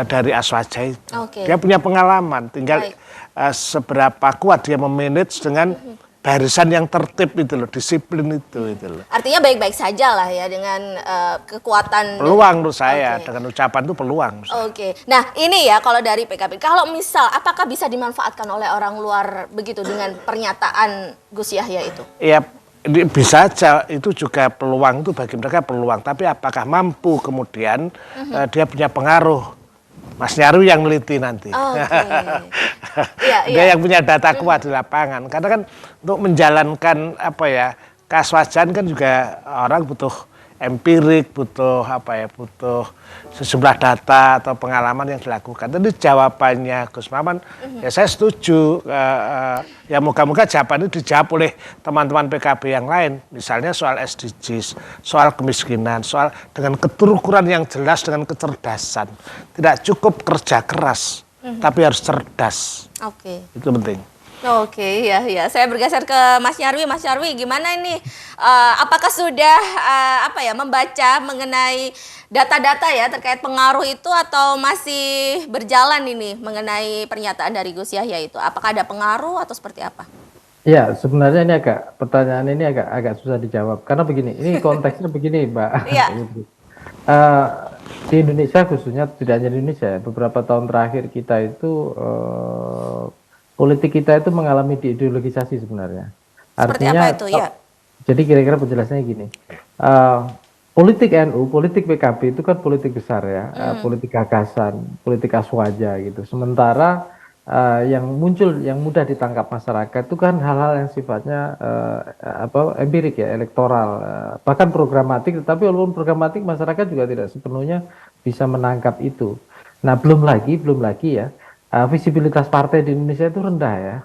dari Aswaja itu. Dia punya pengalaman, tinggal seberapa kuat dia memanage dengan barisan yang tertib itu loh, disiplin itu loh. Artinya baik-baik saja lah ya dengan kekuatan. Peluang menurut saya, dengan ucapan itu peluang. Oke. Nah ini ya kalau dari PKB, kalau misal apakah bisa dimanfaatkan oleh orang luar begitu dengan pernyataan Gus Yahya itu? Iya, bisa aja, itu juga peluang, itu bagi mereka peluang. Tapi apakah mampu kemudian dia punya pengaruh? Mas Nyarwi yang meliti nanti. Dia yang punya data kuat di lapangan. Karena kan untuk menjalankan keaswajan kan juga orang butuh empirik, butuh butuh sejumlah data atau pengalaman yang dilakukan. Tadi jawabannya Gus Maman, ya saya setuju. Ya moga-moga jawaban itu dijawab oleh teman-teman PKB yang lain. Misalnya soal SDGs, soal kemiskinan, soal dengan keterukuran yang jelas, dengan kecerdasan. Tidak cukup kerja keras, tapi harus cerdas. Itu penting. Oke, ya. Saya bergeser ke Mas Nyarwi. Mas Nyarwi, gimana ini? Apakah sudah membaca mengenai data-data ya terkait pengaruh itu atau masih berjalan ini mengenai pernyataan dari Gus Yahya itu? Apakah ada pengaruh atau seperti apa? Ya, sebenarnya ini pertanyaan ini agak susah dijawab karena begini. Ini konteksnya begini, Mbak. Iya. Di Indonesia khususnya, tidak hanya di Indonesia, beberapa tahun terakhir kita itu politik kita itu mengalami deideologisasi sebenarnya. Seperti apa itu ya? Jadi kira-kira penjelasannya gini, politik NU, politik PKB itu kan politik besar ya, politik gagasan, politik aswaja gitu. Sementara yang muncul, yang mudah ditangkap masyarakat itu kan hal-hal yang sifatnya empirik ya, elektoral, bahkan programatik. Tetapi walaupun programatik, masyarakat juga tidak sepenuhnya bisa menangkap itu. Nah belum lagi ya. Visibilitas partai di Indonesia itu rendah ya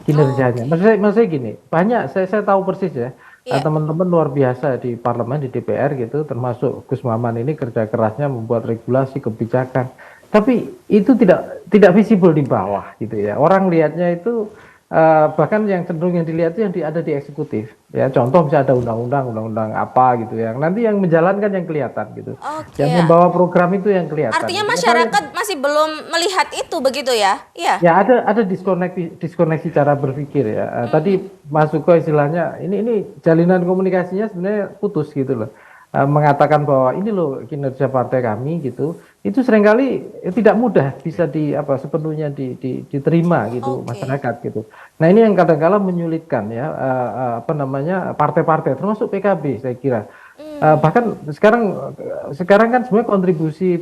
kinerjanya. Maksudnya gini, banyak saya tahu persis ya, teman-teman luar biasa di parlemen, di DPR gitu, termasuk Gus Maman ini kerja kerasnya membuat regulasi kebijakan, tapi itu tidak visible di bawah gitu ya. Orang lihatnya itu bahkan yang cenderung yang dilihat itu yang ada di eksekutif ya. Contoh bisa ada undang-undang apa gitu ya, nanti yang menjalankan yang kelihatan gitu, yang membawa program itu yang kelihatan. Artinya masyarakat masih belum melihat itu begitu ya? Iya. Ya ada diskoneksi cara berpikir ya. Tadi Mas Suko istilahnya ini jalinan komunikasinya sebenarnya putus gitu loh. Mengatakan bahwa ini loh kinerja partai kami gitu, itu seringkali tidak mudah bisa sepenuhnya diterima gitu masyarakat gitu. Nah ini yang kadang-kala menyulitkan ya partai-partai termasuk PKB saya kira. Bahkan sekarang kan sebenarnya kontribusi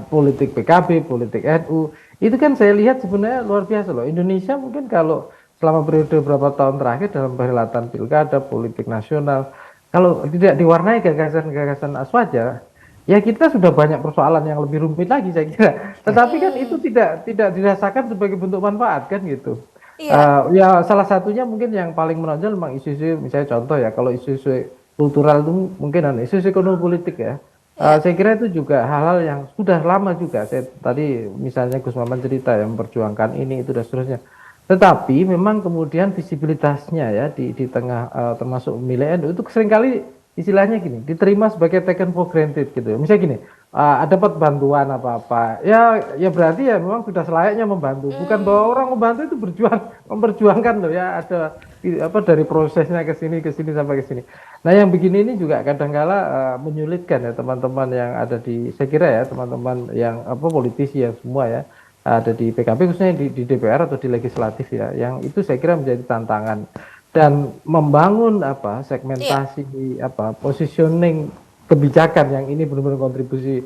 politik PKB, politik NU itu kan saya lihat sebenarnya luar biasa loh. Indonesia mungkin kalau selama periode beberapa tahun terakhir dalam perhelatan pilkada, politik nasional, kalau tidak diwarnai gagasan-gagasan aswaja, ya kita sudah banyak persoalan yang lebih rumit lagi saya kira. Tetapi kan itu tidak dirasakan sebagai bentuk manfaat kan gitu. Ya salah satunya mungkin yang paling menonjol memang isu-isu, misalnya contoh ya, kalau isu-isu kultural itu mungkin isu-isu ekonomi politik ya. Saya kira itu juga hal-hal yang sudah lama juga. Saya tadi misalnya Gus Maman cerita yang memperjuangkan ini itu dan seterusnya. Tetapi memang kemudian visibilitasnya ya di tengah termasuk pemilih NU itu seringkali istilahnya gini, diterima sebagai taken for granted gitu. Misalnya gini, dapat bantuan apa-apa, ya berarti ya memang sudah selayaknya membantu. Bukan bahwa orang membantu itu memperjuangkan loh ya, ada dari prosesnya ke sini sampai ke sini. Nah yang begini ini juga kadang-kala menyulitkan ya teman-teman yang ada saya kira ya teman-teman yang politisi yang semua ya, ada di PKB khususnya di DPR atau di legislatif ya, yang itu saya kira menjadi tantangan dan membangun segmentasi positioning kebijakan yang ini benar-benar kontribusi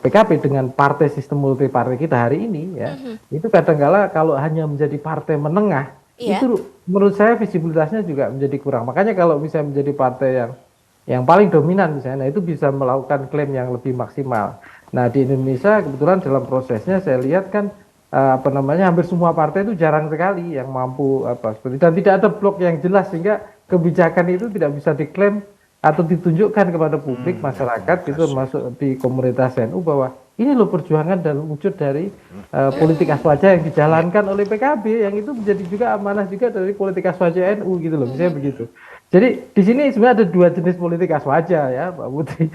PKB dengan partai sistem multi partai kita hari ini ya, itu kadang-kala kalau hanya menjadi partai menengah itu menurut saya visibilitasnya juga menjadi kurang. Makanya kalau misalnya menjadi partai yang paling dominan misalnya, itu bisa melakukan klaim yang lebih maksimal. Nah di Indonesia kebetulan dalam prosesnya saya lihat kan hampir semua partai itu jarang sekali yang mampu seperti, dan tidak ada blok yang jelas sehingga kebijakan itu tidak bisa diklaim atau ditunjukkan kepada publik masyarakat gitu, masuk di komunitas NU bahwa ini loh perjuangan dan wujud dari politik aswaja yang dijalankan oleh PKB, yang itu menjadi juga amanah juga dari politik aswaja NU gitu loh, misalnya begitu. Jadi di sini sebenarnya ada dua jenis politik aswaja ya, Mbak Putri.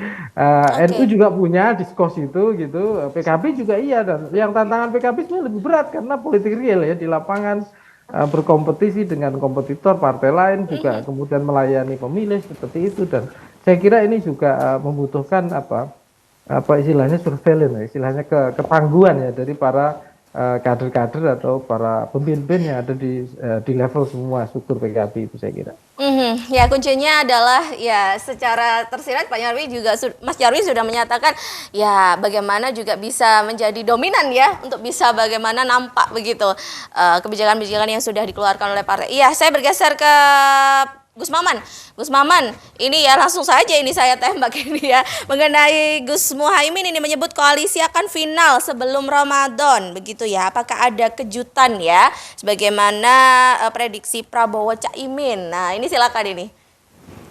NU juga punya diskurs itu gitu, PKB juga iya, dan yang tantangan PKB sebenarnya lebih berat karena politik real ya di lapangan, berkompetisi dengan kompetitor partai lain juga, kemudian melayani pemilih seperti itu, dan saya kira ini juga membutuhkan apa istilahnya surveillance, istilahnya ketangguhan ya dari para kader-kader atau para pemimpin yang ada di level semua struktur PKB itu, saya kira. Ya, kuncinya adalah ya secara tersirat Pak Nyarwi juga, Mas Nyarwi sudah menyatakan ya bagaimana juga bisa menjadi dominan ya, untuk bisa bagaimana nampak begitu kebijakan-kebijakan yang sudah dikeluarkan oleh partai. Iya, saya bergeser ke Gus Maman. Gus Maman, ini ya langsung saja ini saya tembak ini ya, mengenai Gus Muhaimin ini menyebut koalisi akan final sebelum Ramadan, begitu ya. Apakah ada kejutan ya, sebagaimana prediksi Prabowo Caimin? Nah, ini silakan ini,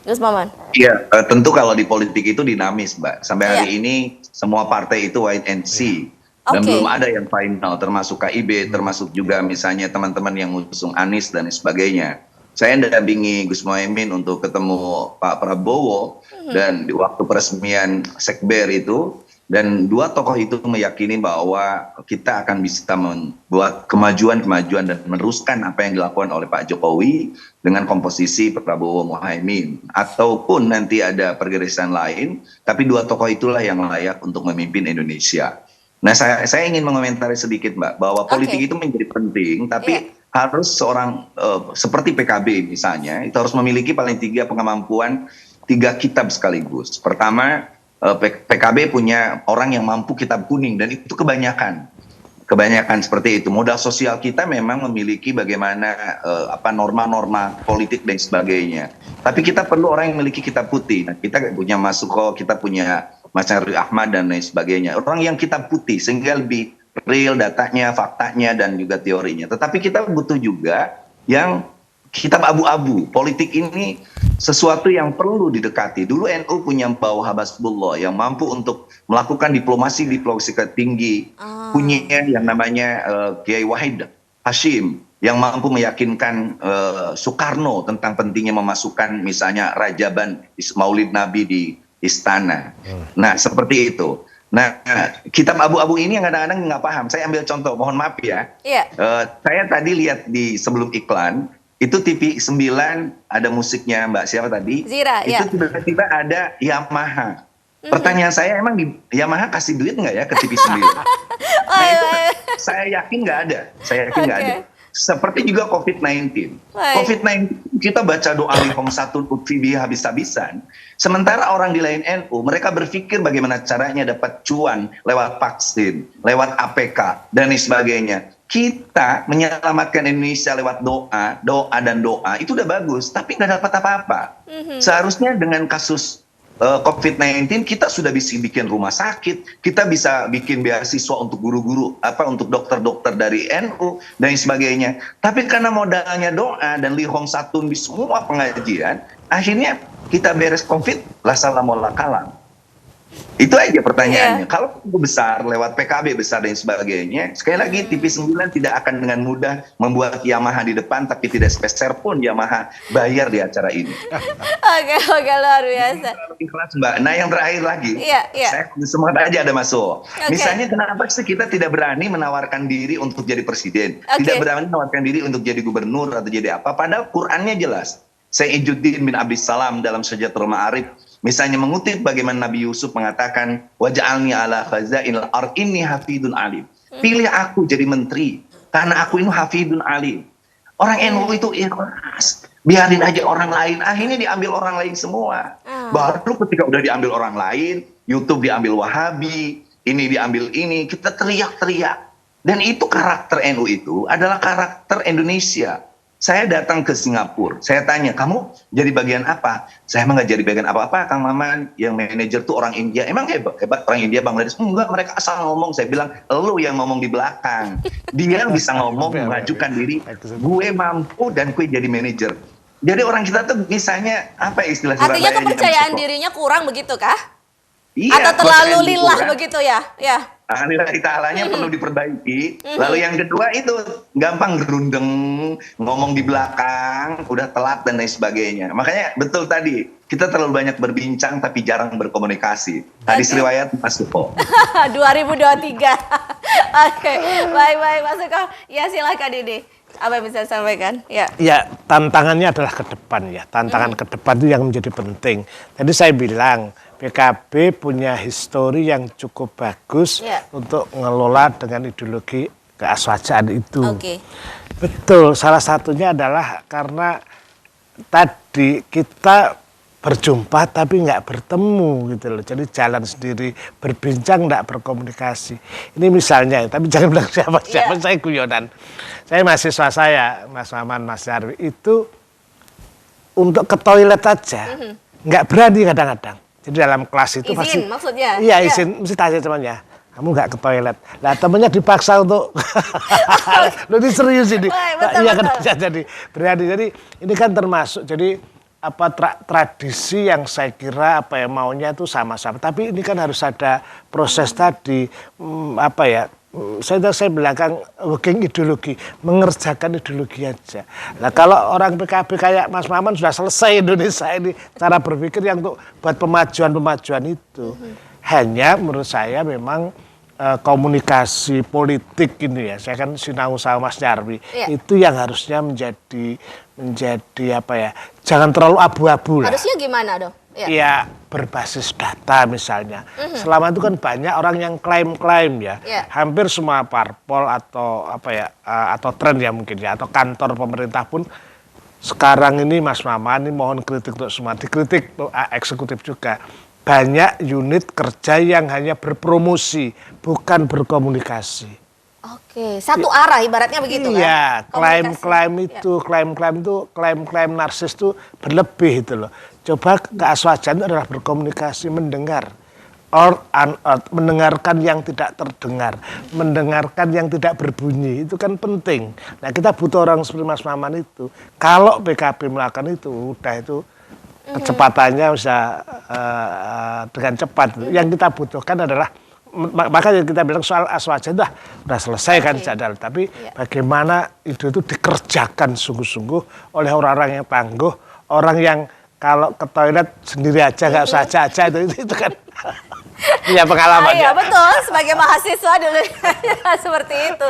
Gus Maman. Iya, tentu kalau di politik itu dinamis, Mbak. Sampai hari ini semua partai itu wait and see. Dan belum ada yang final, termasuk KIB, termasuk juga misalnya teman-teman yang mengusung Anies dan sebagainya. Saya mendampingi Gus Muhaimin untuk ketemu Pak Prabowo dan di waktu peresmian Sekber itu, dan dua tokoh itu meyakini bahwa kita akan bisa membuat kemajuan-kemajuan dan meneruskan apa yang dilakukan oleh Pak Jokowi dengan komposisi Prabowo Muhaimin, ataupun nanti ada pergerakan lain, tapi dua tokoh itulah yang layak untuk memimpin Indonesia. Nah, saya ingin mengomentari sedikit, Mbak, bahwa politik itu menjadi penting, tapi harus seorang seperti PKB misalnya, itu harus memiliki paling tiga kemampuan, tiga kitab sekaligus. Pertama, PKB punya orang yang mampu kitab kuning, dan itu kebanyakan seperti itu. Modal sosial kita memang memiliki bagaimana norma-norma politik dan sebagainya. Tapi kita perlu orang yang memiliki kitab putih. Nah, kita punya Mas Suko, kita punya Mas Nyarwi Ahmad dan lain sebagainya. Orang yang kitab putih sehingga lebih real datanya, faktanya, dan juga teorinya. Tetapi kita butuh juga yang kitab abu-abu. Politik ini sesuatu yang perlu didekati. Dulu NU punya Mbah Wahab Hasbullah yang mampu untuk melakukan diplomasi tinggi. Punya yang namanya Kiai Wahid Hashim yang mampu meyakinkan Soekarno tentang pentingnya memasukkan misalnya Rajaban Maulid Nabi di istana. Nah, seperti itu. Nah, kitab abu-abu ini yang kadang-kadang nggak paham. Saya ambil contoh, mohon maaf ya. Saya tadi lihat di sebelum iklan, itu TV 9 ada musiknya Mbak siapa tadi? Zira, itu tiba-tiba ada Yamaha. Pertanyaan saya, emang di Yamaha kasih duit nggak ya ke TV 9? Nah, itu saya yakin nggak ada. Saya yakin nggak ada. Seperti juga COVID-19. COVID-19 kita baca doa Likom 1 Lutfi habis-habisan. Sementara orang di lain NU, mereka berpikir bagaimana caranya dapat cuan lewat vaksin, lewat APK, dan sebagainya. Kita menyelamatkan Indonesia lewat doa, itu udah bagus, tapi nggak dapat apa-apa. Seharusnya dengan kasus COVID-19 kita sudah bisa bikin rumah sakit, kita bisa bikin beasiswa untuk guru-guru, untuk dokter-dokter dari NU dan sebagainya. Tapi karena modalnya doa dan lihong satun di semua pengajian, akhirnya kita beres COVID, la salam wa la kalam. Itu aja pertanyaannya. Kalau besar lewat PKB besar dan sebagainya, sekali lagi TV 9 tidak akan dengan mudah membuat Yamaha di depan, tapi tidak sepeser pun Yamaha bayar di acara ini. Oke, luar biasa. Ikhlas, Mbak. Nah, yang terakhir lagi, saya semangat aja ada masuk. Misalnya kenapa sih kita tidak berani menawarkan diri untuk jadi presiden, tidak berani menawarkan diri untuk jadi gubernur atau jadi apa? Padahal Qurannya jelas. Sayyiduddin bin Abdissalam dalam Syajaratul Ma'arif misalnya mengutip bagaimana Nabi Yusuf mengatakan, waj'alni ala khazainil ard inni hafidun alim. Pilih aku jadi menteri karena aku ini hafidun alim. Orang NU itu ikhlas, biarin aja orang lain, akhirnya diambil orang lain semua. Baru ketika udah diambil orang lain, YouTube diambil Wahabi, ini diambil ini, kita teriak-teriak. Dan itu karakter NU itu adalah karakter Indonesia. Saya datang ke Singapura, saya tanya, kamu jadi bagian apa? Saya emang nggak jadi bagian apa-apa, Kang Maman, yang manajer tuh orang India. Emang hebat orang India, Bangladesh? Enggak, mereka asal ngomong. Saya bilang, lu yang ngomong di belakang. Dia bisa ngomong, mengajukan diri, gue mampu dan gue jadi manajer. Jadi orang kita tuh misalnya, apa istilah Surabaya? Artinya kepercayaan dirinya kurang begitu kah? Iya. Atau terlalu lillah begitu ya? Ya. Lillahi ta'alanya perlu diperbaiki. Lalu yang kedua itu gampang gerundeng, ngomong di belakang, udah telat dan lain sebagainya. Makanya betul tadi, kita terlalu banyak berbincang tapi jarang berkomunikasi. Hadis riwayat Mas Suko. 2023. Oke, baik Mas Suko. Ya silakan ini. Apa yang bisa disampaikan? Ya, tantangannya adalah ke depan ya. Tantangan ke depan itu yang menjadi penting. Tadi saya bilang PKB punya histori yang cukup bagus untuk mengelola dengan ideologi keaswajaan itu. Betul, salah satunya adalah karena tadi kita berjumpa tapi nggak bertemu gitu loh. Jadi jalan sendiri, berbincang nggak berkomunikasi. Ini misalnya, tapi jangan bilang siapa-siapa, saya guyonan. Saya mahasiswa saya, Mas Maman, Mas Nyarwi, itu untuk ke toilet aja, nggak berani kadang-kadang. Jadi dalam kelas itu izin, pasti, maksudnya? Iya izin, mesti tanya temannya, kamu nggak ke toilet. Lah temennya dipaksa untuk, lo ini serius ini. Iya kan jadi berani. Jadi ini kan termasuk, jadi apa tradisi yang saya kira apa ya maunya itu sama-sama. Tapi ini kan harus ada proses tadi, apa ya, saya belakang working ideologi, mengerjakan ideologi aja. Nah kalau orang PKB kayak Mas Maman sudah selesai Indonesia ini cara berpikir yang untuk buat pemajuan itu. Hanya menurut saya memang komunikasi politik ini ya, saya kan sinau sama Mas Nyarwi, itu yang harusnya menjadi apa ya, jangan terlalu abu-abu lah. Harusnya gimana dong? Ya berbasis data misalnya. Selama itu kan banyak orang yang klaim-klaim ya. Hampir semua parpol atau apa ya, atau tren ya mungkin ya, atau kantor pemerintah pun sekarang ini Mas Maman ini mohon kritik untuk semua, dikritik eksekutif juga. Banyak unit kerja yang hanya berpromosi, bukan berkomunikasi. Oke, satu arah ibaratnya begitu kan? Iya, klaim-klaim narsis itu berlebih itu loh. Coba keaswajan itu adalah berkomunikasi, mendengar. Or unearthed, mendengarkan yang tidak terdengar, mendengarkan yang tidak berbunyi, itu kan penting. Nah kita butuh orang seperti Mas Maman itu. Kalau PKB melakukan itu, udah itu kecepatannya bisa dengan cepat. Yang kita butuhkan adalah, makanya kita bilang soal aswaja itu udah selesai kan jadwal. Tapi bagaimana itu dikerjakan sungguh-sungguh oleh orang-orang yang tangguh, orang yang kalau ke toilet sendiri aja nggak usah aja itu kan punya pengalaman. Iya betul, sebagai mahasiswa dulu seperti itu.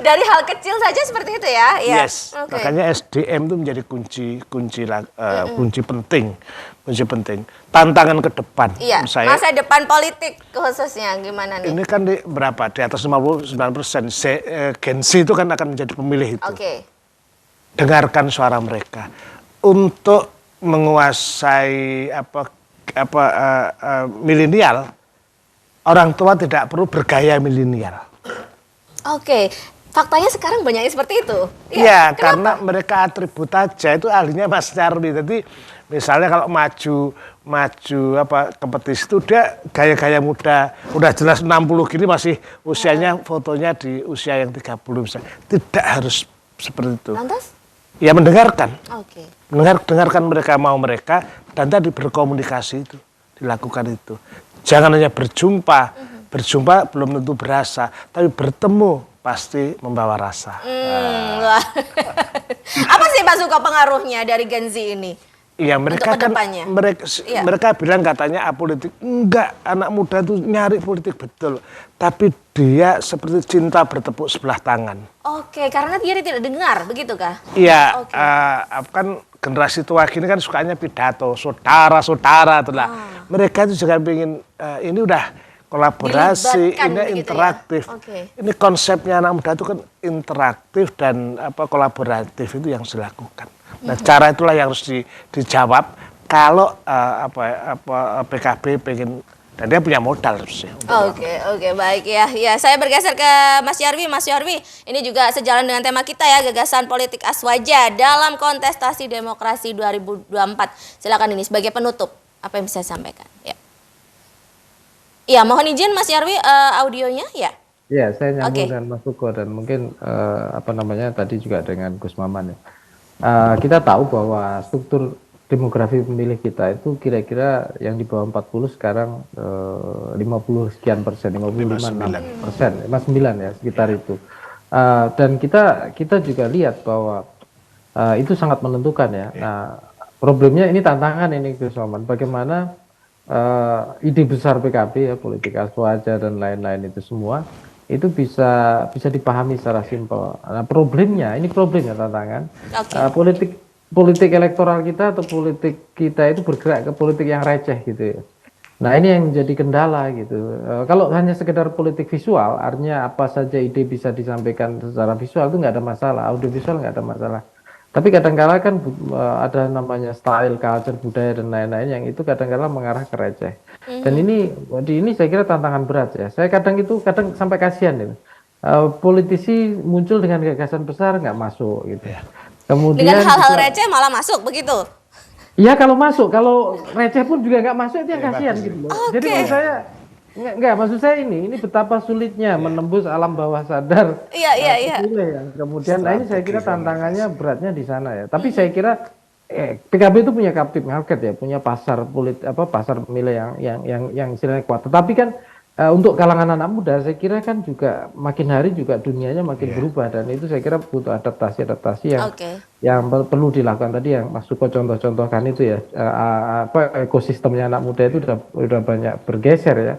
Dari hal kecil saja seperti itu ya. Yes, makanya SDM itu menjadi kunci penting. Tantangan ke depan. Iya, masa depan politik khususnya gimana nih? Ini kan di atas 59%. Gen Z itu kan akan menjadi pemilih itu. Dengarkan suara mereka. Untuk menguasai milenial, orang tua tidak perlu bergaya milenial. Faktanya sekarang banyaknya seperti itu. Iya, karena mereka atribut aja, itu ahlinya Mas Nyarwi. Jadi misalnya kalau maju kompetisi itu dia gaya-gaya muda, udah jelas 60 gini masih usianya fotonya di usia yang 30 misalnya. Tidak harus seperti itu. Lantas? Ya mendengarkan. Dengarkan mereka mau mereka, dan tadi berkomunikasi itu, dilakukan itu. Jangan hanya berjumpa belum tentu berasa, tapi bertemu pasti membawa rasa. Apa sih Pak Suko pengaruhnya dari Gen Z ini? Iya, mereka kan mereka bilang katanya apolitik. Enggak, anak muda itu nyari politik betul. Tapi dia seperti cinta bertepuk sebelah tangan. Karena dia tidak dengar, begitu kah? Iya, kan generasi tua gini kan sukanya pidato, saudara-saudara itulah. Mereka itu juga ingin ini udah kolaborasi, ini interaktif. Ini konsepnya anak muda itu kan interaktif dan kolaboratif itu yang dilakukan. Nah, cara itulah yang harus dijawab kalau PKB pengen, dan dia punya modal harusnya. Oke, baik ya. Saya bergeser ke Mas Nyarwi. Mas Nyarwi, ini juga sejalan dengan tema kita ya, gagasan politik aswaja dalam kontestasi demokrasi 2024. Silakan ini sebagai penutup, apa yang bisa saya sampaikan? Ya, mohon izin Mas Nyarwi, audionya ya. Iya, saya nyambung dengan Mas Suko dan mungkin tadi juga dengan Gus Maman ya. Kita tahu bahwa struktur demografi pemilih kita itu kira-kira yang di bawah 40 sekarang 50 sekian persen, 55-6%, 59 ya sekitar itu. Dan kita juga lihat bahwa itu sangat menentukan ya. Nah, problemnya ini tantangan ini Gus Maman, bagaimana ide besar PKB ya, politik aswaja dan lain-lain itu semua itu bisa dipahami secara simpel. Nah, problemnya tantangan politik elektoral kita atau politik kita itu bergerak ke politik yang receh gitu ya. Nah, ini yang menjadi kendala gitu. Kalau hanya sekedar politik visual, artinya apa saja ide bisa disampaikan secara visual itu nggak ada masalah, audiovisual nggak ada masalah. Tapi kadang-kala kan ada namanya style, culture, budaya dan lain-lain yang itu kadang-kala mengarah ke receh. Dan ini saya kira tantangan berat ya. Saya kadang sampai kasihan ya. Politisi muncul dengan gagasan besar nggak masuk gitu. Kemudian dengan hal-hal receh malah masuk begitu. Iya, kalau masuk, kalau receh pun juga nggak masuk, itu yang kasihan gitu loh. Okay. Jadi maksud saya maksud saya ini betapa sulitnya menembus alam bawah sadar. Iya. Kemudian ini saya kira tantangannya beratnya di sana ya. Tapi saya kira PKB itu punya captive market ya, punya pasar pasar pemilih yang istilahnya kuat. Tetapi kan untuk kalangan anak muda saya kira kan juga makin hari juga dunianya makin berubah, dan itu saya kira butuh adaptasi yang perlu dilakukan. Tadi yang Mas Suko contoh-contohkan itu ya, ekosistemnya anak muda itu udah banyak bergeser ya,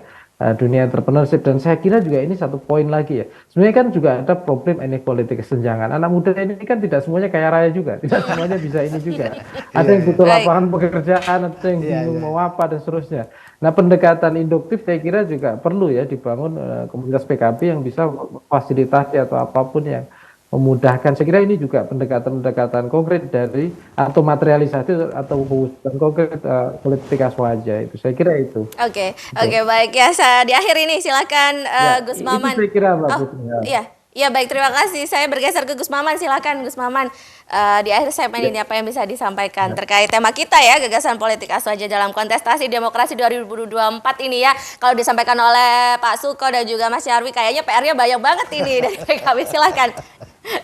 dunia entrepreneurship, dan saya kira juga ini satu poin lagi ya. Sebenarnya kan juga ada problem inequality, kesenjangan. Anak muda ini kan tidak semuanya kaya raya juga, tidak semuanya bisa ini juga. Ada yang butuh lapangan pekerjaan, ada yang bingung mau apa dan seterusnya. Nah, pendekatan induktif saya kira juga perlu ya dibangun komunitas PKB yang bisa fasilitasi atau apapun yang memudahkan. Saya kira ini juga pendekatan konkret dari atau materialisasi atau wujud konkret politik aswaja itu. Saya kira itu. Oke, baik ya. Di akhir ini silakan Gus Maman. Itu saya kira Mbak Putri. Iya, baik, terima kasih. Saya bergeser ke Gus Maman, silakan Gus Maman. Di akhir segmen ini apa yang bisa disampaikan terkait tema kita ya, gagasan politik aswaja dalam kontestasi demokrasi 2024 ini ya. Kalau disampaikan oleh Pak Suko dan juga Mas Nyarwi, kayaknya PR-nya banyak banget ini dari PKB, silakan.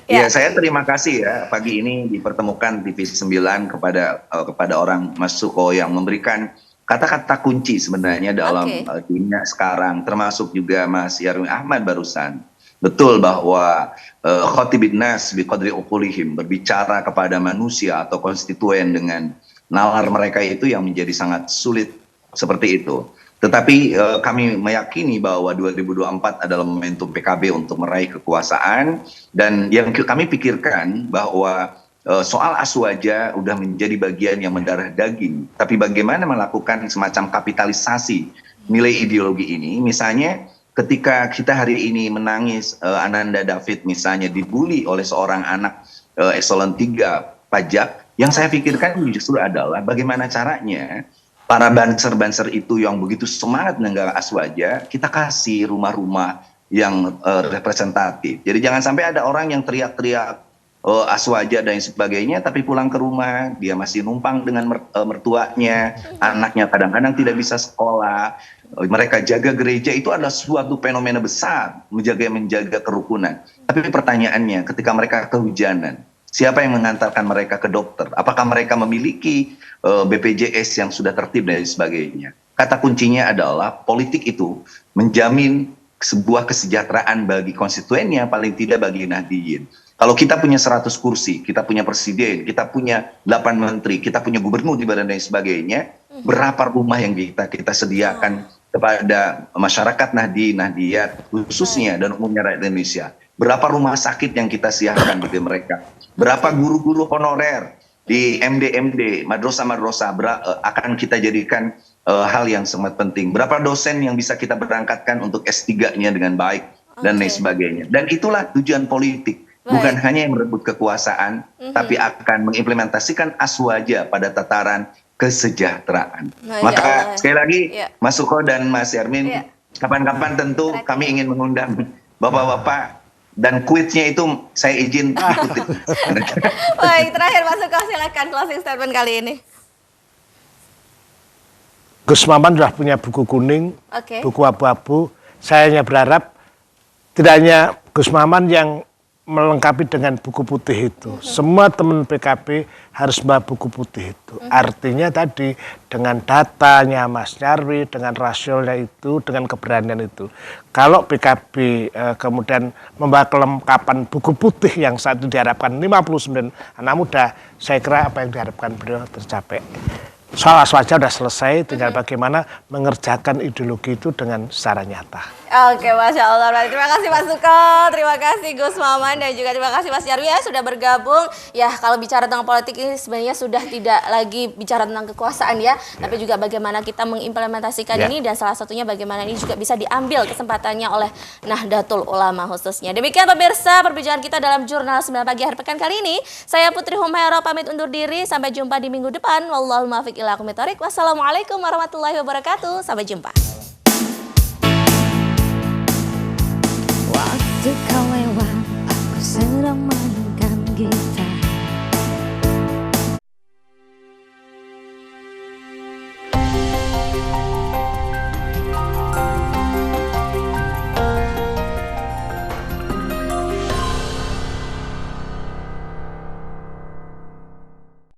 Ya, saya terima kasih ya pagi ini dipertemukan Divisi 9 kepada orang Mas Suko yang memberikan kata-kata kunci sebenarnya dalam dunia sekarang, termasuk juga Mas Yarwi Ahmad barusan. Betul bahwa khotibin nas biqadri uqulihim, berbicara kepada manusia atau konstituen dengan nalar mereka itu yang menjadi sangat sulit seperti itu. Tetapi kami meyakini bahwa 2024 adalah momentum PKB untuk meraih kekuasaan, dan yang kami pikirkan bahwa soal aswaja udah menjadi bagian yang mendarah daging. Tapi bagaimana melakukan semacam kapitalisasi nilai ideologi ini, misalnya ketika kita hari ini menangis Ananda David misalnya dibully oleh seorang anak eselon 3 pajak, yang saya pikirkan justru adalah bagaimana caranya para banser-banser itu yang begitu semangat menegakkan aswaja, kita kasih rumah-rumah yang representatif. Jadi jangan sampai ada orang yang teriak-teriak aswaja dan sebagainya, tapi pulang ke rumah dia masih numpang dengan mertuanya, anaknya kadang-kadang tidak bisa sekolah, mereka jaga gereja. Itu adalah suatu fenomena besar, menjaga kerukunan. Tapi pertanyaannya, ketika mereka kehujanan, siapa yang mengantarkan mereka ke dokter? Apakah mereka memiliki BPJS yang sudah tertib dan sebagainya? Kata kuncinya adalah politik itu menjamin sebuah kesejahteraan bagi konstituennya, paling tidak bagi Nahdiyin. Kalau kita punya 100 kursi, kita punya presiden, kita punya 8 menteri, kita punya gubernur di badan dan sebagainya, berapa rumah yang kita sediakan kepada masyarakat Nahdiyat khususnya dan umumnya rakyat Indonesia? Berapa rumah sakit yang kita siapkan bagi mereka? Berapa guru-guru honorer di MD, madrasah-madrasah akan kita jadikan hal yang sangat penting? Berapa dosen yang bisa kita berangkatkan untuk S3-nya dengan baik dan lain sebagainya? Dan itulah tujuan politik. Bukan hanya yang merebut kekuasaan, tapi akan mengimplementasikan aswaja pada tataran kesejahteraan. Maka sekali lagi, Mas Suko dan Mas Yarmin, kapan-kapan tentu kami ingin mengundang Bapak-Bapak, dan kuitnya itu saya izin ikutin. Baik, terakhir Mas Suko, silakan closing statement kali ini. Gus Maman sudah punya buku kuning, buku abu-abu. Saya hanya berharap tidak hanya Gus Maman yang melengkapi dengan buku putih itu. Semua teman PKB harus bawa buku putih itu. Artinya tadi dengan datanya Mas Nyarwi, dengan rasionya itu, dengan keberanian itu. Kalau PKB kemudian membawa kelengkapan buku putih yang saat itu diharapkan 59 anak muda, saya kira apa yang diharapkan beliau tercapai. Soal Aswaja sudah selesai, tinggal bagaimana mengerjakan ideologi itu dengan secara nyata. Oke, Masya Allah. Terima kasih Pak Suko, terima kasih Gus Maman, dan juga terima kasih Mas Nyarwi ya sudah bergabung. Ya, kalau bicara tentang politik ini sebenarnya sudah tidak lagi bicara tentang kekuasaan ya, tapi juga bagaimana kita mengimplementasikan ini, dan salah satunya bagaimana ini juga bisa diambil kesempatannya oleh Nahdlatul Ulama khususnya. Demikian pemirsa perbincangan kita dalam Jurnal 9 Pagi akhir pekan kali ini. Saya Putri Humaira pamit undur diri, sampai jumpa di minggu depan. Wallahul muwaffiq ila aqwamit thoriq. Wassalamualaikum warahmatullahi wabarakatuh. Sampai jumpa. Waktu kau